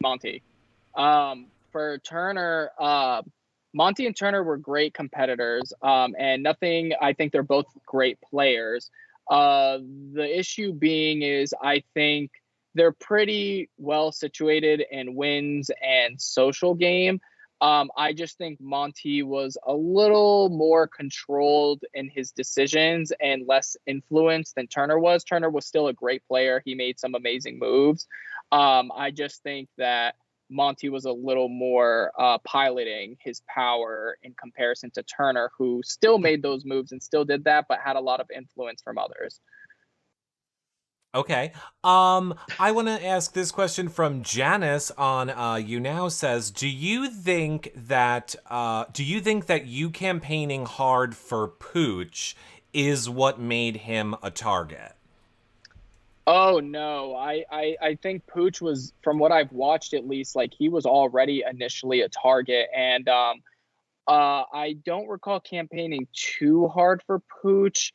Speaker 5: Monty. For Turner, Monty and Turner were great competitors, and nothing. I think they're both great players. The issue being is, I think they're pretty well situated in wins and social game. I just think Monty was a little more controlled in his decisions and less influenced than Turner was. Turner was still a great player. He made some amazing moves. I just think that Monty was a little more piloting his power in comparison to Turner, who still made those moves and still did that, but had a lot of influence from others.
Speaker 1: Okay. I want to ask this question from Janice on You Now says, do you think that you campaigning hard for Pooch is what made him a target?
Speaker 5: Oh no, I think Pooch was, from what I've watched at least, like, he was already initially a target, and I don't recall campaigning too hard for Pooch.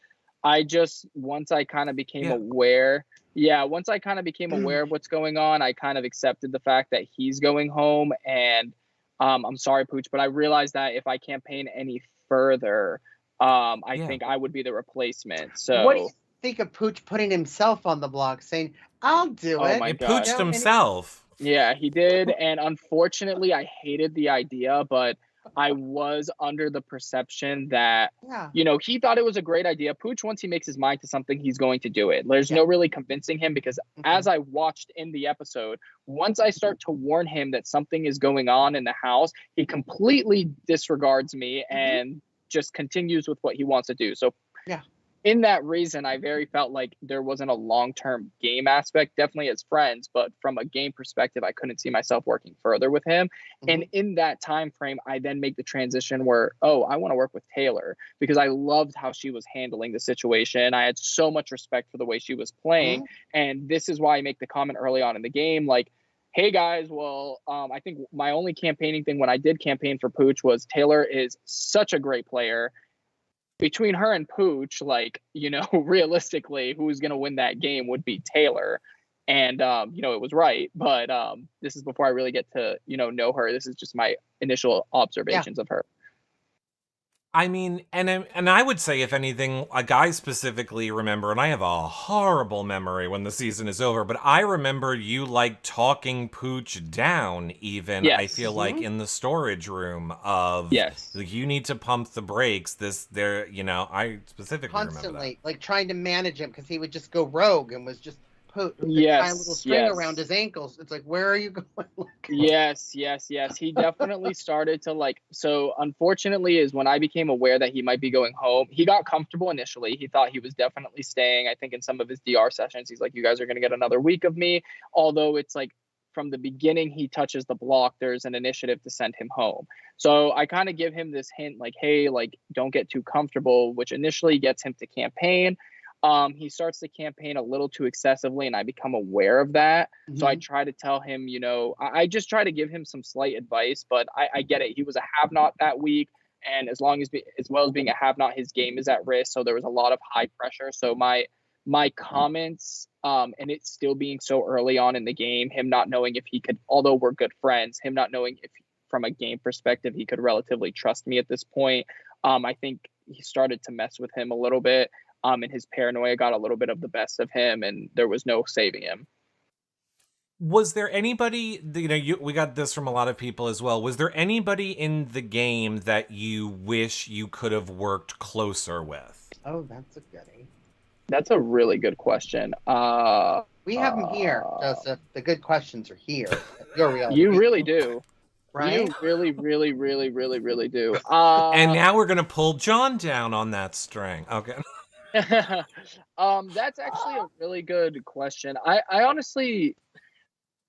Speaker 5: Once I kind of became aware of what's going on, I kind of accepted the fact that he's going home. And I'm sorry, Pooch, but I realized that if I campaign any further, I think I would be the replacement. So
Speaker 2: what do you think of Pooch putting himself on the block, saying, "I'll do it"?
Speaker 5: My
Speaker 1: He
Speaker 5: God.
Speaker 1: pooched himself.
Speaker 5: Yeah, he did. And unfortunately, I hated the idea, but I was under the perception that, he thought it was a great idea. Pooch, once he makes his mind to something, he's going to do it. There's no really convincing him, because as I watched in the episode, once I start to warn him that something is going on in the house, he completely disregards me and just continues with what he wants to do. So in that reason, I very felt like there wasn't a long-term game aspect, definitely as friends, but from a game perspective, I couldn't see myself working further with him. And in that time frame, I then make the transition where, I want to work with Taylor, because I loved how she was handling the situation. I had so much respect for the way she was playing. And this is why I make the comment early on in the game, like, hey guys, well, I think my only campaigning thing when I did campaign for Pooch was, Taylor is such a great player. Between her and Pooch, like, realistically, who's going to win that game would be Taylor. And, it was right. But this is before I really get to, know her. This is just my initial observations of her.
Speaker 1: I mean, and I would say, if anything, like, I specifically remember, and I have a horrible memory when the season is over, but I remember you, like, talking Pooch down, even, I
Speaker 5: Yes.
Speaker 1: feel like, in the storage room of,
Speaker 5: Yes.
Speaker 1: like, you need to pump the brakes, I specifically remember that.
Speaker 2: Constantly, like, trying to manage him because he would just go rogue and was just put tie a little
Speaker 5: Yes.
Speaker 2: string
Speaker 5: Yes.
Speaker 2: around his ankles. It's like, where are you going?
Speaker 5: Yes, yes, yes. He definitely started to like. So, unfortunately, is when I became aware that he might be going home. He got comfortable initially. He thought he was definitely staying. I think in some of his DR sessions, he's like, "You guys are going to get another week of me." Although it's like from the beginning, he touches the block. There's an initiative to send him home. So I kind of give him this hint, like, "Hey, like, don't get too comfortable," which initially gets him to campaign. He starts to campaign a little too excessively, and I become aware of that. So I try to tell him, I just try to give him some slight advice, but I get it. He was a have not that week, and as well as being a have not, his game is at risk. So there was a lot of high pressure. So my comments, and it still being so early on in the game, him not knowing if he could, although we're good friends, him not knowing if from a game perspective he could relatively trust me at this point. I think he started to mess with him a little bit. And his paranoia got a little bit of the best of him, and there was no saving him.
Speaker 1: Was there anybody, we got this from a lot of people as well. Was there anybody in the game that you wish you could have worked closer with?
Speaker 2: Oh, that's a goodie.
Speaker 5: That's a really good question.
Speaker 2: We have them here, Joseph. The good questions are here. You're real.
Speaker 5: You really do.
Speaker 2: Right?
Speaker 5: You really, really, really, really, really do.
Speaker 1: And now we're going to pull John down on that string. Okay.
Speaker 5: That's actually a really good question. I honestly,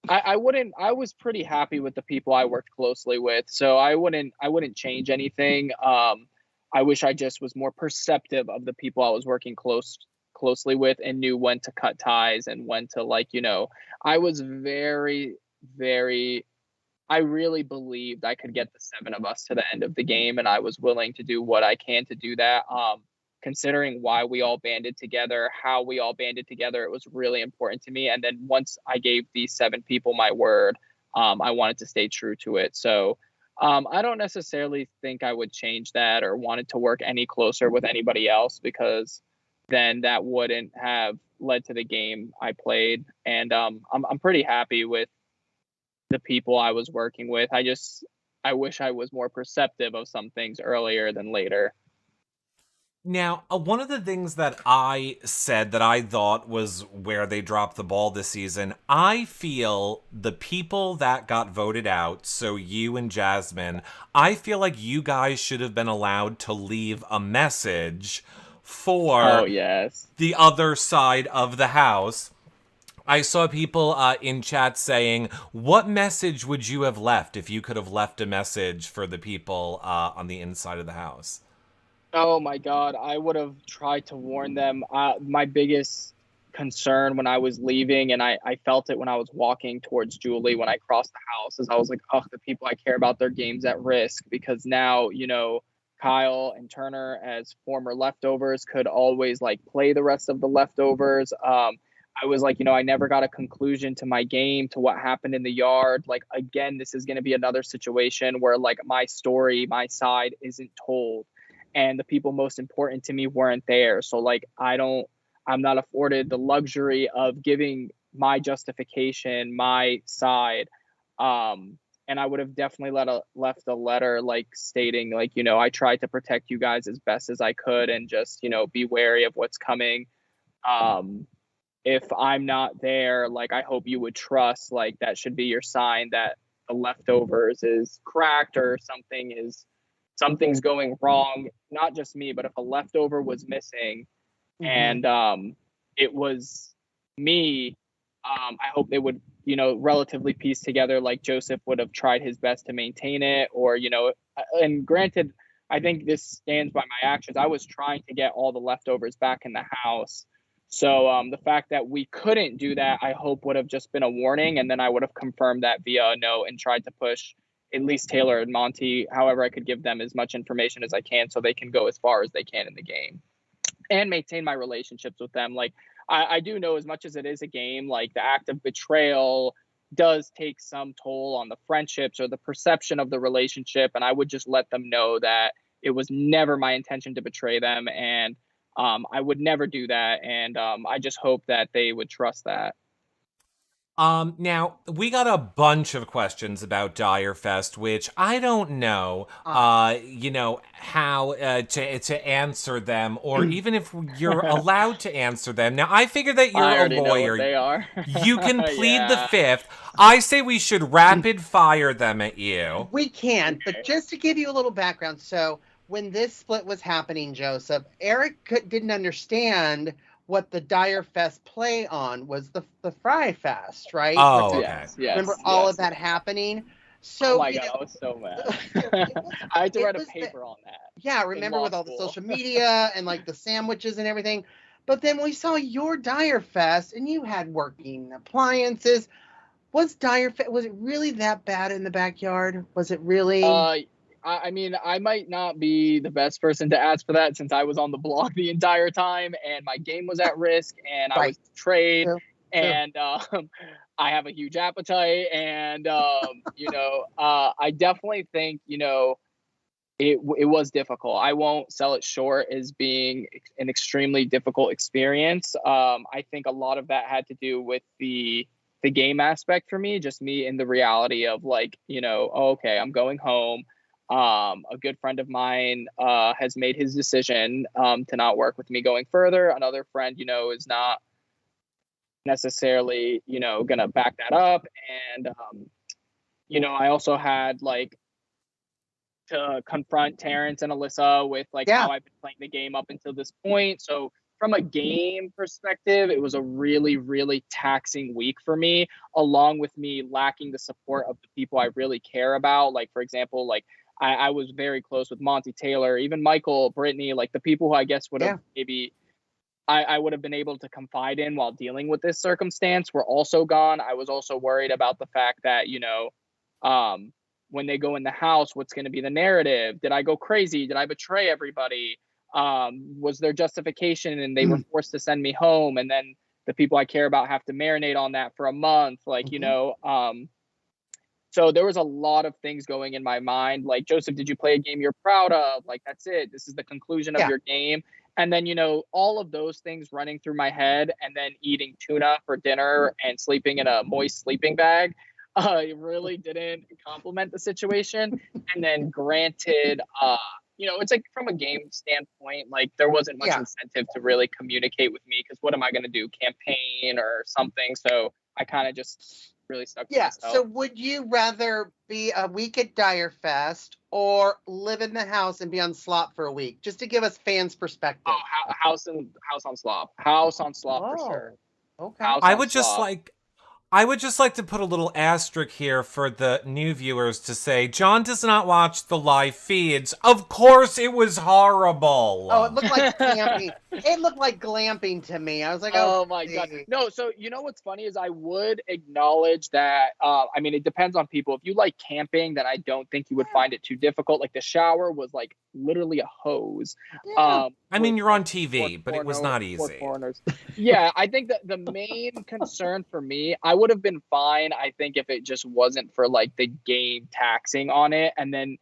Speaker 5: I was pretty happy with the people I worked closely with, so I wouldn't change anything. I wish I just was more perceptive of the people I was working closely with and knew when to cut ties and when to, I was very, very, I really believed I could get the 7 of us to the end of the game, and I was willing to do what I can to do that. Considering why we all banded together, how we all banded together, it was really important to me. And then once I gave these 7 people my word, I wanted to stay true to it. So I don't necessarily think I would change that or wanted to work any closer with anybody else, because then that wouldn't have led to the game I played. And I'm pretty happy with the people I was working with. I wish I was more perceptive of some things earlier than later.
Speaker 1: Now, one of the things that I said that I thought was where they dropped the ball this season, I feel the people that got voted out, so you and Jasmine, I feel like you guys should have been allowed to leave a message for the other side of the house. I saw people in chat saying, what message would you have left if you could have left a message for the people on the inside of the house?
Speaker 5: Oh my God, I would have tried to warn them. My biggest concern when I was leaving, and I felt it when I was walking towards Julie when I crossed the house, is I was like, oh, the people I care about, their game's at risk, because now, Kyle and Turner as former leftovers could always play the rest of the leftovers. I was like, I never got a conclusion to my game, to what happened in the yard. Again, this is going to be another situation where my story, my side isn't told. And the people most important to me weren't there. So I'm not afforded the luxury of giving my justification, my side. And I would have definitely left a letter stating I tried to protect you guys as best as I could, and just, be wary of what's coming. If I'm not there, I hope you would trust, that should be your sign that the leftovers is cracked or something's going wrong. Not just me, but if a leftover was missing and it was me, I hope they would, relatively piece together, Joseph would have tried his best to maintain it, or, and granted, I think this stands by my actions. I was trying to get all the leftovers back in the house. So the fact that we couldn't do that, I hope would have just been a warning. And then I would have confirmed that via a note and tried to push at least Taylor and Monty, however I could give them as much information as I can so they can go as far as they can in the game and maintain my relationships with them. I do know, as much as it is a game, the act of betrayal does take some toll on the friendships or the perception of the relationship. And I would just let them know that it was never my intention to betray them, and I would never do that, and I just hope that they would trust that.
Speaker 1: Now we got a bunch of questions about Direfest, which I don't know, how to answer them, or even if you're allowed to answer them. Now, I figure that you're
Speaker 5: I
Speaker 1: a
Speaker 5: already know
Speaker 1: lawyer.
Speaker 5: what they are.
Speaker 1: You can plead the
Speaker 5: Yeah.
Speaker 1: fifth. I say we should rapid fire them at you.
Speaker 2: We can, but just to give you a little background, so when this split was happening, Joseph, Eric didn't understand what the Direfest play on was the Fry Fest, right?
Speaker 1: Oh, okay.
Speaker 5: Yes,
Speaker 2: Remember all
Speaker 5: yes.
Speaker 2: of that happening? So,
Speaker 5: Oh my God, I was so mad. I had to write a paper on that.
Speaker 2: Yeah, remember with all the social media and like the sandwiches and everything. But then we saw your Direfest and you had working appliances. Was it really that bad in the backyard? Was it really?
Speaker 5: I mean, I might not be the best person to ask for that since I was on the block the entire time and my game was at risk and I was betrayed.
Speaker 2: True.
Speaker 5: And I have a huge appetite, and I definitely think it was difficult. I won't sell it short as being an extremely difficult experience. I think a lot of that had to do with the game aspect for me, just me in the reality of like, okay, I'm going home. A good friend of mine has made his decision to not work with me going further. Another friend, is not necessarily gonna back that up, and I also had like to confront Terence and Alyssa with like how I've been playing the game up until this point. So from a game perspective, it was a really, really taxing week for me, along with me lacking the support of the people I really care about. Like, for example, like I was very close with Monty Taylor, even Michael, Brittany, like the people who I guess would have maybe I would have been able to confide in while dealing with this circumstance were also gone. I was also worried about the fact that, when they go in the house, what's going to be the narrative? Did I go crazy? Did I betray everybody? Was there justification and they were forced to send me home? And then the people I care about have to marinate on that for a month. Like, so there was a lot of things going in my mind. Like, Joseph, did you play a game you're proud of? Like, that's it. This is the conclusion of your game. And then, all of those things running through my head and then eating tuna for dinner and sleeping in a moist sleeping bag it really didn't complement the situation. And then granted, it's like from a game standpoint, like there wasn't much incentive to really communicate with me because what am I going to do? Campaign or something? So I kind of just really stuck to myself.
Speaker 2: So would you rather be a week at Direfest or live in the house and be on slop for a week? Just to give us fans' perspective.
Speaker 5: Oh, house on slop. House on slop for sure.
Speaker 2: Okay.
Speaker 1: I would just like to put a little asterisk here for the new viewers to say, John does not watch the live feeds. Of course it was horrible.
Speaker 2: Oh, it looked like glamping. It looked like glamping to me. I was like,
Speaker 5: oh my God. No, so what's funny is I would acknowledge that, it depends on people. If you like camping, then I don't think you would find it too difficult. Like the shower was like literally a hose.
Speaker 2: Yeah.
Speaker 1: You're on TV, but it was not easy.
Speaker 5: Yeah, I think that the main concern for me, I would have been fine, I think, if it just wasn't for like the game taxing on it. And then,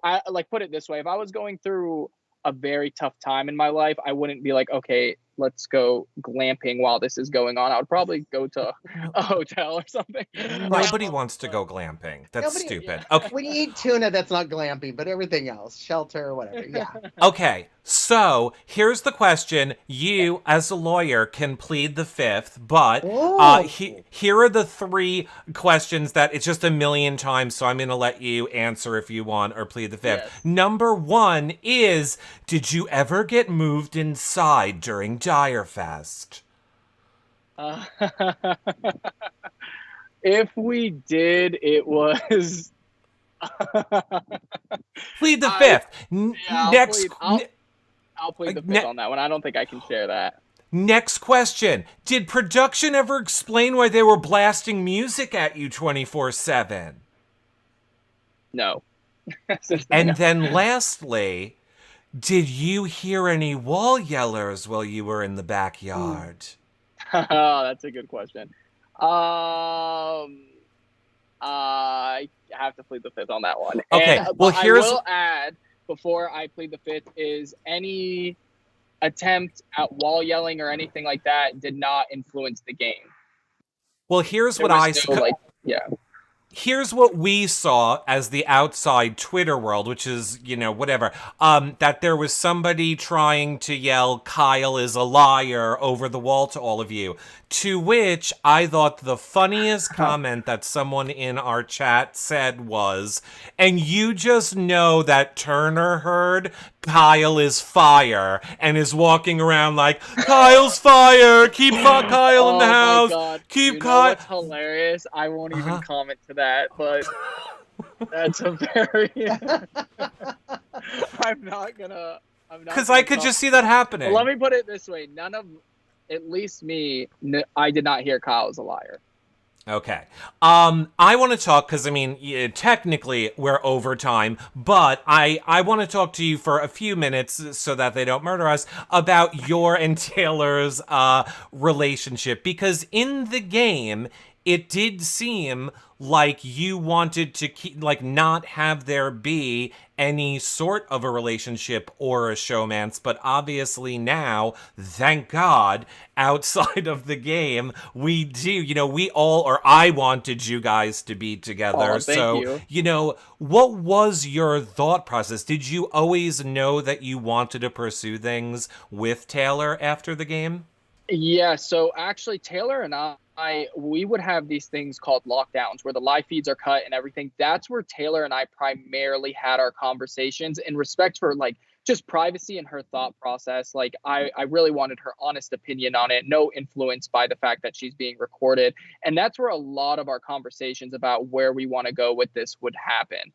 Speaker 5: I like put it this way, if I was going through a very tough time in my life, I wouldn't be like, okay, let's go glamping while this is going on. I would probably go to a hotel or something.
Speaker 1: Nobody wants to go glamping. That's stupid.
Speaker 2: Yeah. Okay. When you eat tuna, that's not glamping, but everything else, shelter or whatever. Yeah.
Speaker 1: Okay, so here's the question. You, as a lawyer, can plead the fifth, but here are the three questions that it's just a million times, so I'm going to let you answer if you want or plead the fifth. Yes. Number one is, did you ever get moved inside during Direfest?
Speaker 5: If we did, it was...
Speaker 1: Plead the fifth.
Speaker 5: I'll plead the fifth on that one. I don't think I can share that.
Speaker 1: Next question. Did production ever explain why they were blasting music at you 24/7?
Speaker 5: No.
Speaker 1: And then lastly, did you hear any wall yellers while you were in the backyard?
Speaker 5: Oh, that's a good question. I have to plead the fifth on that one.
Speaker 1: Okay,
Speaker 5: and,
Speaker 1: well,
Speaker 5: I will add, before I plead the fifth is any attempt at wall yelling or anything like that did not influence the game.
Speaker 1: Well, here's
Speaker 5: There
Speaker 1: what
Speaker 5: was no, like, yeah.
Speaker 1: Here's what we saw as the outside Twitter world, which is, you know, whatever, that there was somebody trying to yell, Kyle is a liar, over the wall to all of you. To which I thought the funniest comment that someone in our chat said was, and you just know that Turner heard Kyle is fire and is walking around like, Kyle's fire, keep Kyle in the house,
Speaker 5: God.
Speaker 1: keep
Speaker 5: Kyle.
Speaker 1: Kyle.
Speaker 5: What's hilarious? I won't even comment to that, but that's a very. I'm not gonna.
Speaker 1: Because I could just see that happening.
Speaker 5: Well, let me put it this way: none of, at least me, I did not hear Kyle was a liar.
Speaker 1: Okay. I want to talk, because, I mean, technically we're over time, but I want to talk to you for a few minutes so that they don't murder us about your and Taylor's relationship. Because in the game, it did seem like you wanted to keep, like, not have there be any sort of a relationship or a showmance, but obviously now, thank God, outside of the game, we do, you know, we all, or I wanted you guys to be together.
Speaker 5: Thank you.
Speaker 1: You know, what was your thought process? Did you always know that you wanted to pursue things with Taylor after the game?
Speaker 5: Yeah, so actually Taylor and we would have these things called lockdowns where the live feeds are cut and everything. That's where Taylor and I primarily had our conversations in respect for, like, just privacy and her thought process. Like, I really wanted her honest opinion on it, no influence by the fact that she's being recorded. And that's where a lot of our conversations about where we want to go with this would happen.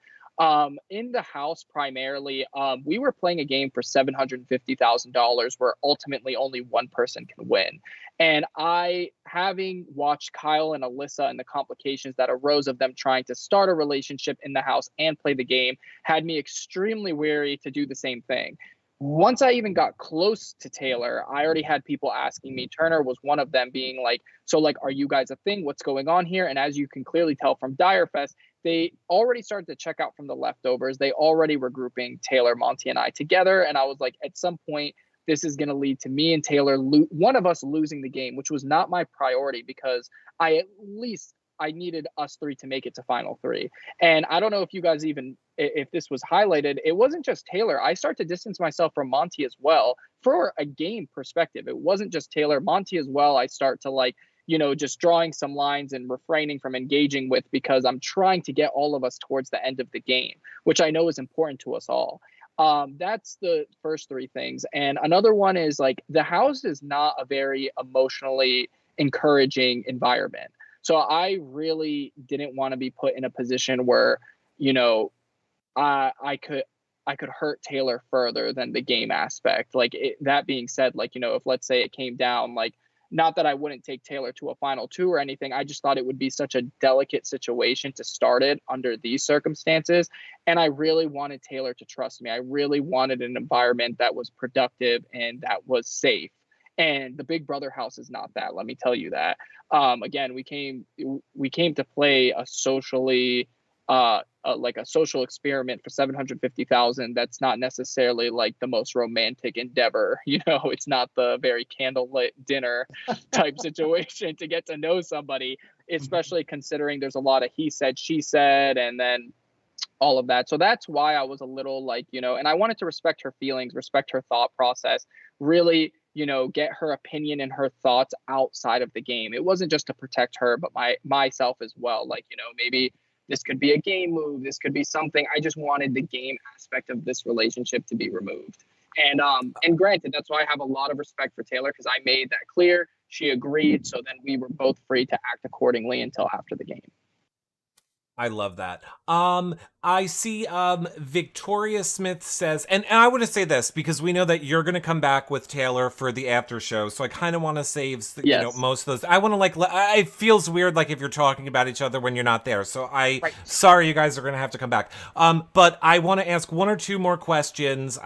Speaker 5: In the house, primarily, we were playing a game for $750,000 where ultimately only one person can win. And I, having watched Kyle and Alyssa and the complications that arose of them trying to start a relationship in the house and play the game, had me extremely wary to do the same thing. Once I even got close to Taylor, I already had people asking me. Turner was one of them, being like, so, like, are you guys a thing? What's going on here? And as you can clearly tell from Dire Fest, they already started to check out from the leftovers. They already were grouping Taylor, Monty, and I together. And I was like, at some point, this is going to lead to me and Taylor, one of us losing the game, which was not my priority, because I needed us three to make it to final three. And I don't know if you guys even, if this was highlighted, it wasn't just Taylor. I start to distance myself from Monty as well for a game perspective. It wasn't just Taylor, Monty as well. I start to, like, you know, just drawing some lines and refraining from engaging with, because I'm trying to get all of us towards the end of the game, which I know is important to us all. That's the first three things. And another one is, like, the house is not a very emotionally encouraging environment. So I really didn't want to be put in a position where, you know, I could hurt Taylor further than the game aspect. Like, that being said, like, you know, if let's say it came down, like, not that I wouldn't take Taylor to a final two or anything. I just thought it would be such a delicate situation to start it under these circumstances. And I really wanted Taylor to trust me. I really wanted an environment that was productive and that was safe. And the Big Brother house is not that, let me tell you that. Again, we came to play a socially, like a social experiment for $750,000. That's not necessarily like the most romantic endeavor. You know, it's not the very candlelit dinner type situation to get to know somebody, especially considering there's a lot of he said, she said, and then all of that. So that's why I was a little, like, you know, and I wanted to respect her feelings, respect her thought process, really, you know, get her opinion and her thoughts outside of the game. It wasn't just to protect her, but myself as well. Like, you know, maybe this could be a game move. This could be something. I just wanted the game aspect of this relationship to be removed. And granted, that's why I have a lot of respect for Taylor, because I made that clear. She agreed. So then we were both free to act accordingly until after the game.
Speaker 1: I love that. I see Victoria Smith says, and I want to say this because we know that you're going to come back with Taylor for the after show, so I kind of want to save you know, most of those. I want to it feels weird like if you're talking about each other when you're not there. So sorry you guys are going to have to come back. But I want to ask one or two more questions.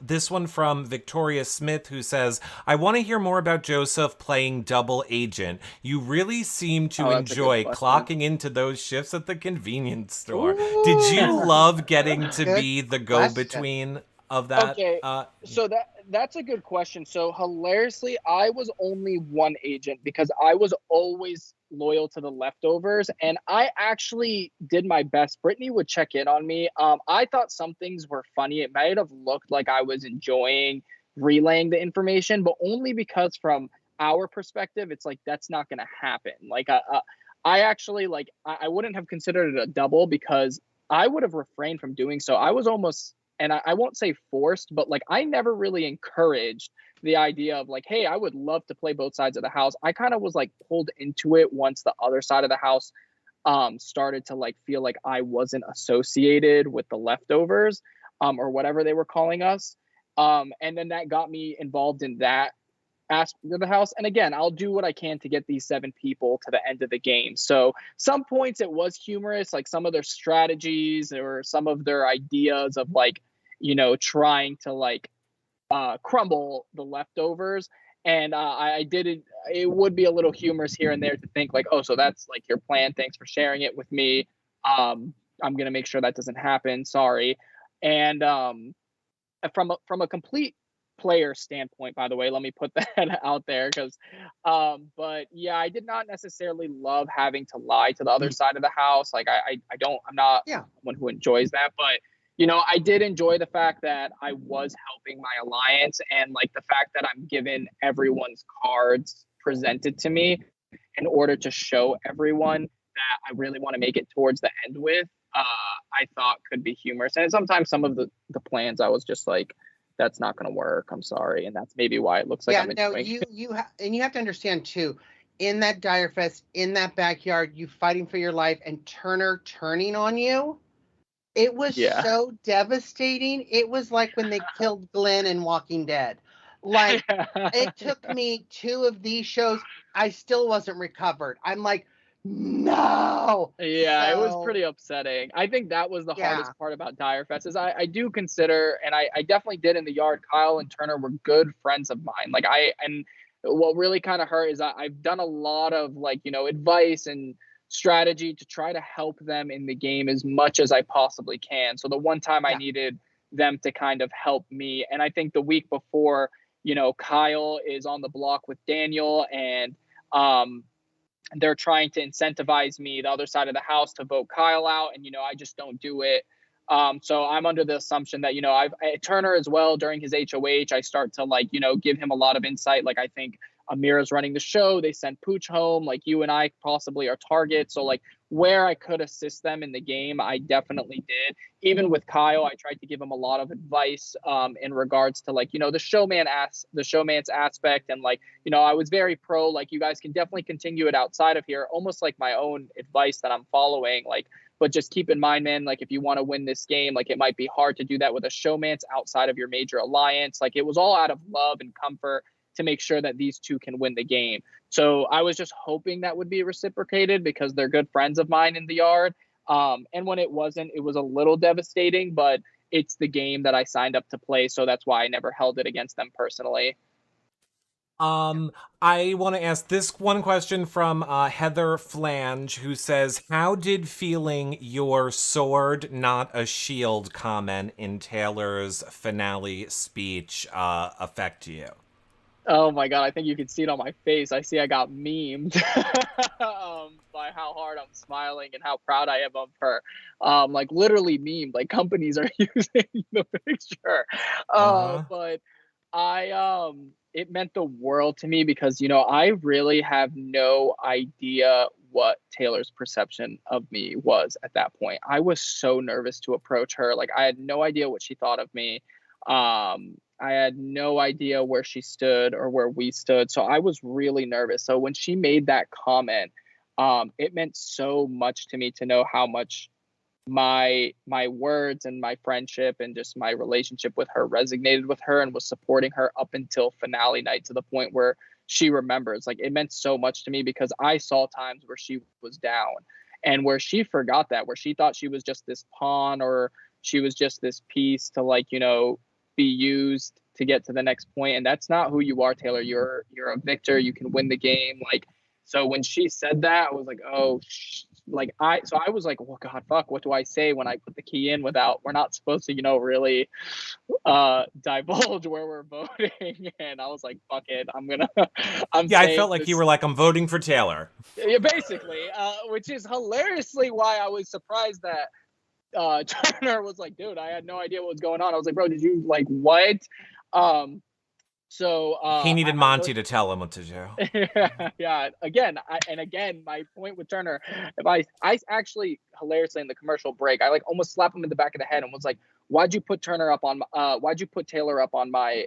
Speaker 1: This one from Victoria Smith, who says, I want to hear more about Joseph playing double agent. You really seem to enjoy clocking into those shifts at the convenience store? Did you love getting to
Speaker 2: Good
Speaker 1: be the
Speaker 2: question.
Speaker 1: go-between of that?
Speaker 5: Okay, so that's a good question. So hilariously, I was only one agent because I was always loyal to the leftovers, and I actually did my best. Brittany would check in on me. I thought some things were funny. It might have looked like I was enjoying relaying the information, but only because from our perspective, it's like that's not going to happen. Like I actually like I wouldn't have considered it a double because I would have refrained from doing so. I was almost, and I won't say forced, but like I never really encouraged the idea of like, hey, I would love to play both sides of the house. I kind of was like pulled into it once the other side of the house started to like feel like I wasn't associated with the leftovers or whatever they were calling us. And then that got me involved in that aspect of the house. And again, I'll do what I can to get these 7 people to the end of the game. So some points it was humorous, like some of their strategies or some of their ideas of like, you know, trying to like crumble the leftovers. And I didn't, it would be a little humorous here and there to think like, oh, so that's like your plan. Thanks for sharing it with me. I'm going to make sure that doesn't happen. Sorry. And from a complete player standpoint, by the way, let me put that out there because but yeah, I did not necessarily love having to lie to the other side of the house. Like I'm not someone who enjoys that, but you know, I did enjoy the fact that I was helping my alliance and like the fact that I'm given everyone's cards presented to me in order to show everyone that I really want to make it towards the end with. I thought could be humorous, and sometimes some of the plans I was just like, that's not going to work. I'm sorry. And that's maybe why it looks like I'm enjoying it.
Speaker 2: And you have to understand too, in that Dire Fest, in that backyard, you fighting for your life and Turner turning on you. It was so devastating. It was like when they killed Glenn in Walking Dead. Like it took me 2 of these shows. I still wasn't recovered. I'm like, no.
Speaker 5: Yeah, it was pretty upsetting. I think that was the hardest part about Dire Fest is I do consider, and I definitely did in the yard, Kyle and Turner were good friends of mine. Like and what really kind of hurt is I've done a lot of like, you know, advice and strategy to try to help them in the game as much as I possibly can. So the one time I needed them to kind of help me, and I think the week before, you know, Kyle is on the block with Daniel and they're trying to incentivize me, the other side of the house, to vote Kyle out. And, you know, I just don't do it. So I'm under the assumption that, you know, Turner as well, during his HOH, I start to like, you know, give him a lot of insight. Like, I think Amira's running the show. They sent Pooch home. Like, you and I possibly are targets. So like where I could assist them in the game, I definitely did. Even with Kyle, I tried to give him a lot of advice in regards to like, you know, the showman's aspect. And like, you know, I was very pro, like, you guys can definitely continue it outside of here, almost like my own advice that I'm following. Like, but just keep in mind, man, like if you want to win this game, like it might be hard to do that with a showman's outside of your major alliance. Like it was all out of love and comfort to make sure that these 2 can win the game. So I was just hoping that would be reciprocated because they're good friends of mine in the yard. And when it wasn't, it was a little devastating, but it's the game that I signed up to play. So that's why I never held it against them personally.
Speaker 1: I want to ask this one question from Heather Flange, who says, how did feeling your sword, not a shield comment in Taylor's finale speech affect you?
Speaker 5: Oh my God, I think you can see it on my face. I see I got memed by how hard I'm smiling and how proud I am of her. Like literally memed, like companies are using the picture. But it meant the world to me because, you know, I really have no idea what Taylor's perception of me was at that point. I was so nervous to approach her. Like I had no idea what she thought of me. I had no idea where she stood or where we stood. So I was really nervous. So when she made that comment, it meant so much to me to know how much my words and my friendship and just my relationship with her resonated with her and was supporting her up until finale night, to the point where she remembers. Like it meant so much to me because I saw times where she was down and where she forgot that, where she thought she was just this pawn or she was just this piece to like, you know, be used to get to the next point. And that's not who you are, Taylor. You're a victor. You can win the game. Like, so when she said that, I was like, oh, I was like, well, God, fuck, what do I say when I put the key in without, we're not supposed to, really divulge where we're voting. And I was like, fuck it, I'm
Speaker 1: Yeah, I
Speaker 5: saying
Speaker 1: felt like
Speaker 5: this.
Speaker 1: you were like, I'm voting for Taylor.
Speaker 5: Yeah, basically, which is hilariously why I was surprised that Turner was like, dude, I had no idea what was going on. I was like, bro, did you like what?
Speaker 1: He needed
Speaker 5: I
Speaker 1: Monty
Speaker 5: really,
Speaker 1: to tell him what to do.
Speaker 5: yeah. Again, my point with Turner, if I actually hilariously in the commercial break, I like almost slapped him in the back of the head and was like, why'd you put Taylor up on my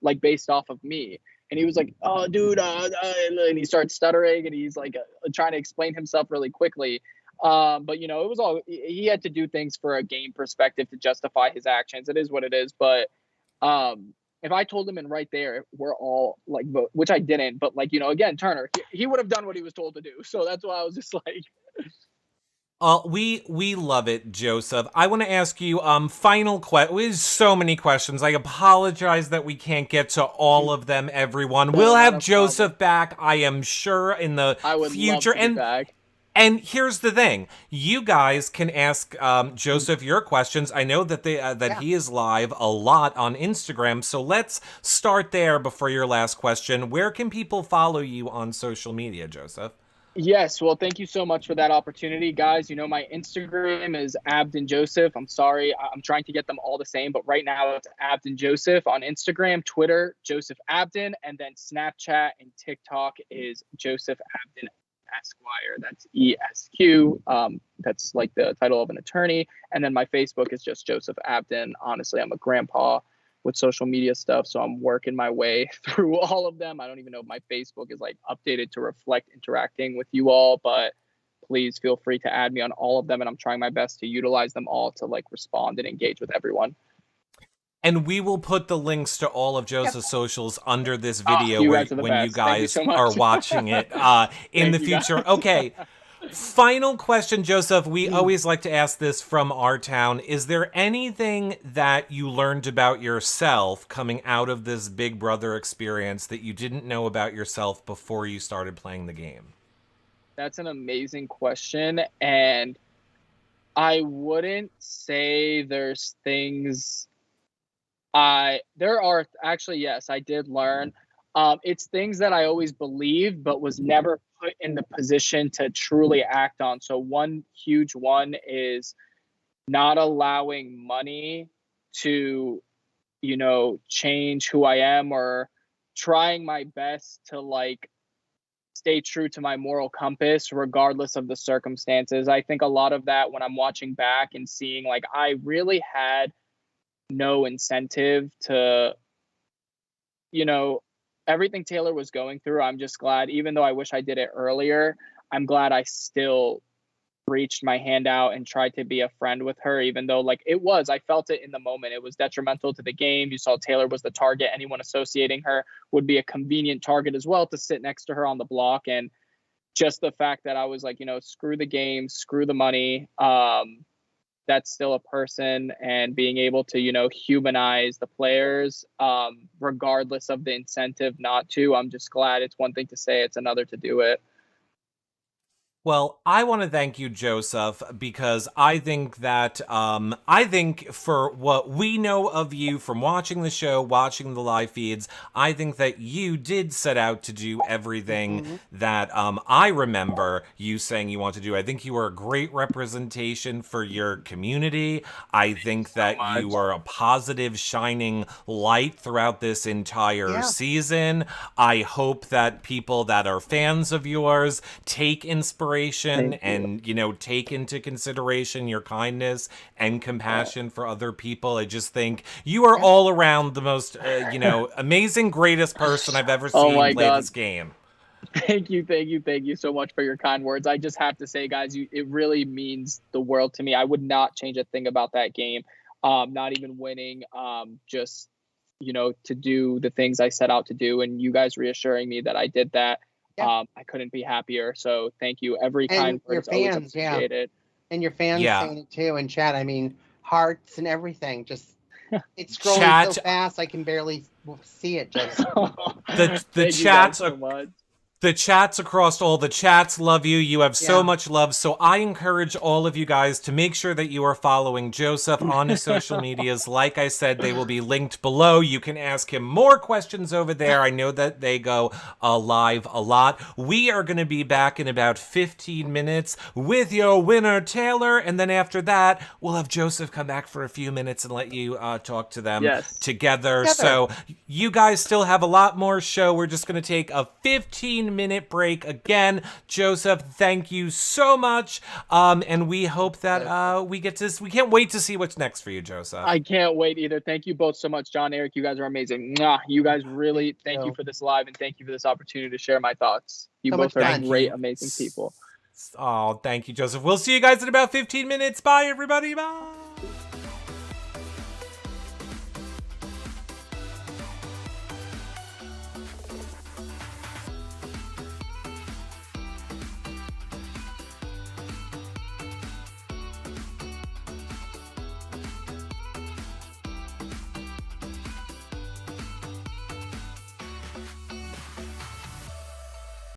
Speaker 5: like based off of me? And he was like, oh, dude, and he started stuttering and he's like trying to explain himself really quickly. But it was all, he had to do things for a game perspective to justify his actions. It is what it is. But if I told him in right there, we're all like, vote, which I didn't, but like, again, Turner, he would have done what he was told to do. So that's why I was just like,
Speaker 1: we love it, Joseph. I want to ask you final question. There's so many questions. I apologize that we can't get to all of them, everyone. We'll have Joseph back, I am sure, in the
Speaker 5: I would
Speaker 1: future.
Speaker 5: love to be back.
Speaker 1: And here's the thing: you guys can ask Joseph your questions. I know that he is live a lot on Instagram, so let's start there before your last question. Where can people follow you on social media, Joseph?
Speaker 5: Yes, well, thank you so much for that opportunity, guys. My Instagram is Abdin Joseph. I'm sorry, I'm trying to get them all the same, but right now it's Abdin Joseph on Instagram, Twitter, Joseph Abdin, and then Snapchat and TikTok is Joseph Abdin Esquire. That's ESQ. That's like the title of an attorney. And then my Facebook is just Joseph Abdin. Honestly, I'm a grandpa with social media stuff, so I'm working my way through all of them. I don't even know if my Facebook is like updated to reflect interacting with you all, but please feel free to add me on all of them, and I'm trying my best to utilize them all to like respond and engage with everyone.
Speaker 1: And we will put the links to all of Joseph's socials under this video when you guys are watching it in the future. Okay. Final question, Joseph. We always like to ask this from our town. Is there anything that you learned about yourself coming out of this Big Brother experience that you didn't know about yourself before you started playing the game?
Speaker 5: That's an amazing question. And I wouldn't say there's things there are actually, yes, I did learn. It's things that I always believed, but was never put in the position to truly act on. So one huge one is not allowing money to, change who I am, or trying my best to like stay true to my moral compass, regardless of the circumstances. I think a lot of that when I'm watching back and seeing like, I really had no incentive to, everything Taylor was going through. I'm just glad, even though I wish I did it earlier, I'm glad I still reached my hand out and tried to be a friend with her, even though like I felt it in the moment. It was detrimental to the game. You saw Taylor was the target. Anyone associating her would be a convenient target as well to sit next to her on the block. And just the fact that I was like, screw the game, screw the money. That's still a person, and being able to, humanize the players, regardless of the incentive not to. I'm just glad. It's one thing to say, it's another to do it.
Speaker 1: Well, I want to thank you, Joseph, because I think that, for what we know of you from watching the show, watching the live feeds, I think that you did set out to do everything that I remember you saying you want to do. I think you were a great representation for your community. I think that you were a positive, shining light throughout this entire season. I hope that people that are fans of yours take inspiration and take into consideration your kindness and compassion for other people. I just think you are all around the most amazing, greatest person I've ever seen play this game.
Speaker 5: Thank you so much for your kind words. I just have to say, guys, it really means the world to me. I would not change a thing about that game, not even winning, just to do the things I set out to do, and you guys reassuring me that I did that. I couldn't be happier. So thank you. Every kind word is always appreciated.
Speaker 2: And your fans saying it too in chat. I mean, hearts and everything. Just it's scrolling so fast I can barely see it. Just
Speaker 1: the chat. The chats across all the chats love you. You have so
Speaker 2: Yeah.
Speaker 1: much love. So I encourage all of you guys to make sure that you are following Joseph on his social medias. Like I said, they will be linked below. You can ask him more questions over there. I know that they go live a lot. We are going to be back in about 15 minutes with your winner, Taylor. And then after that, we'll have Joseph come back for a few minutes and let you talk to them together. So you guys still have a lot more show. We're just going to take a 15-minute break again. Joseph, thank you so much. And we hope that we can't wait to see what's next for you, Joseph.
Speaker 5: I can't wait either. Thank you both so much, John, Eric. You guys are amazing. Mwah. You guys really, thank you for this live, and thank you for this opportunity to share my thoughts. You both are great, amazing people.
Speaker 1: Oh, thank you, Joseph. We'll see you guys in about 15 minutes. Bye, everybody. Bye.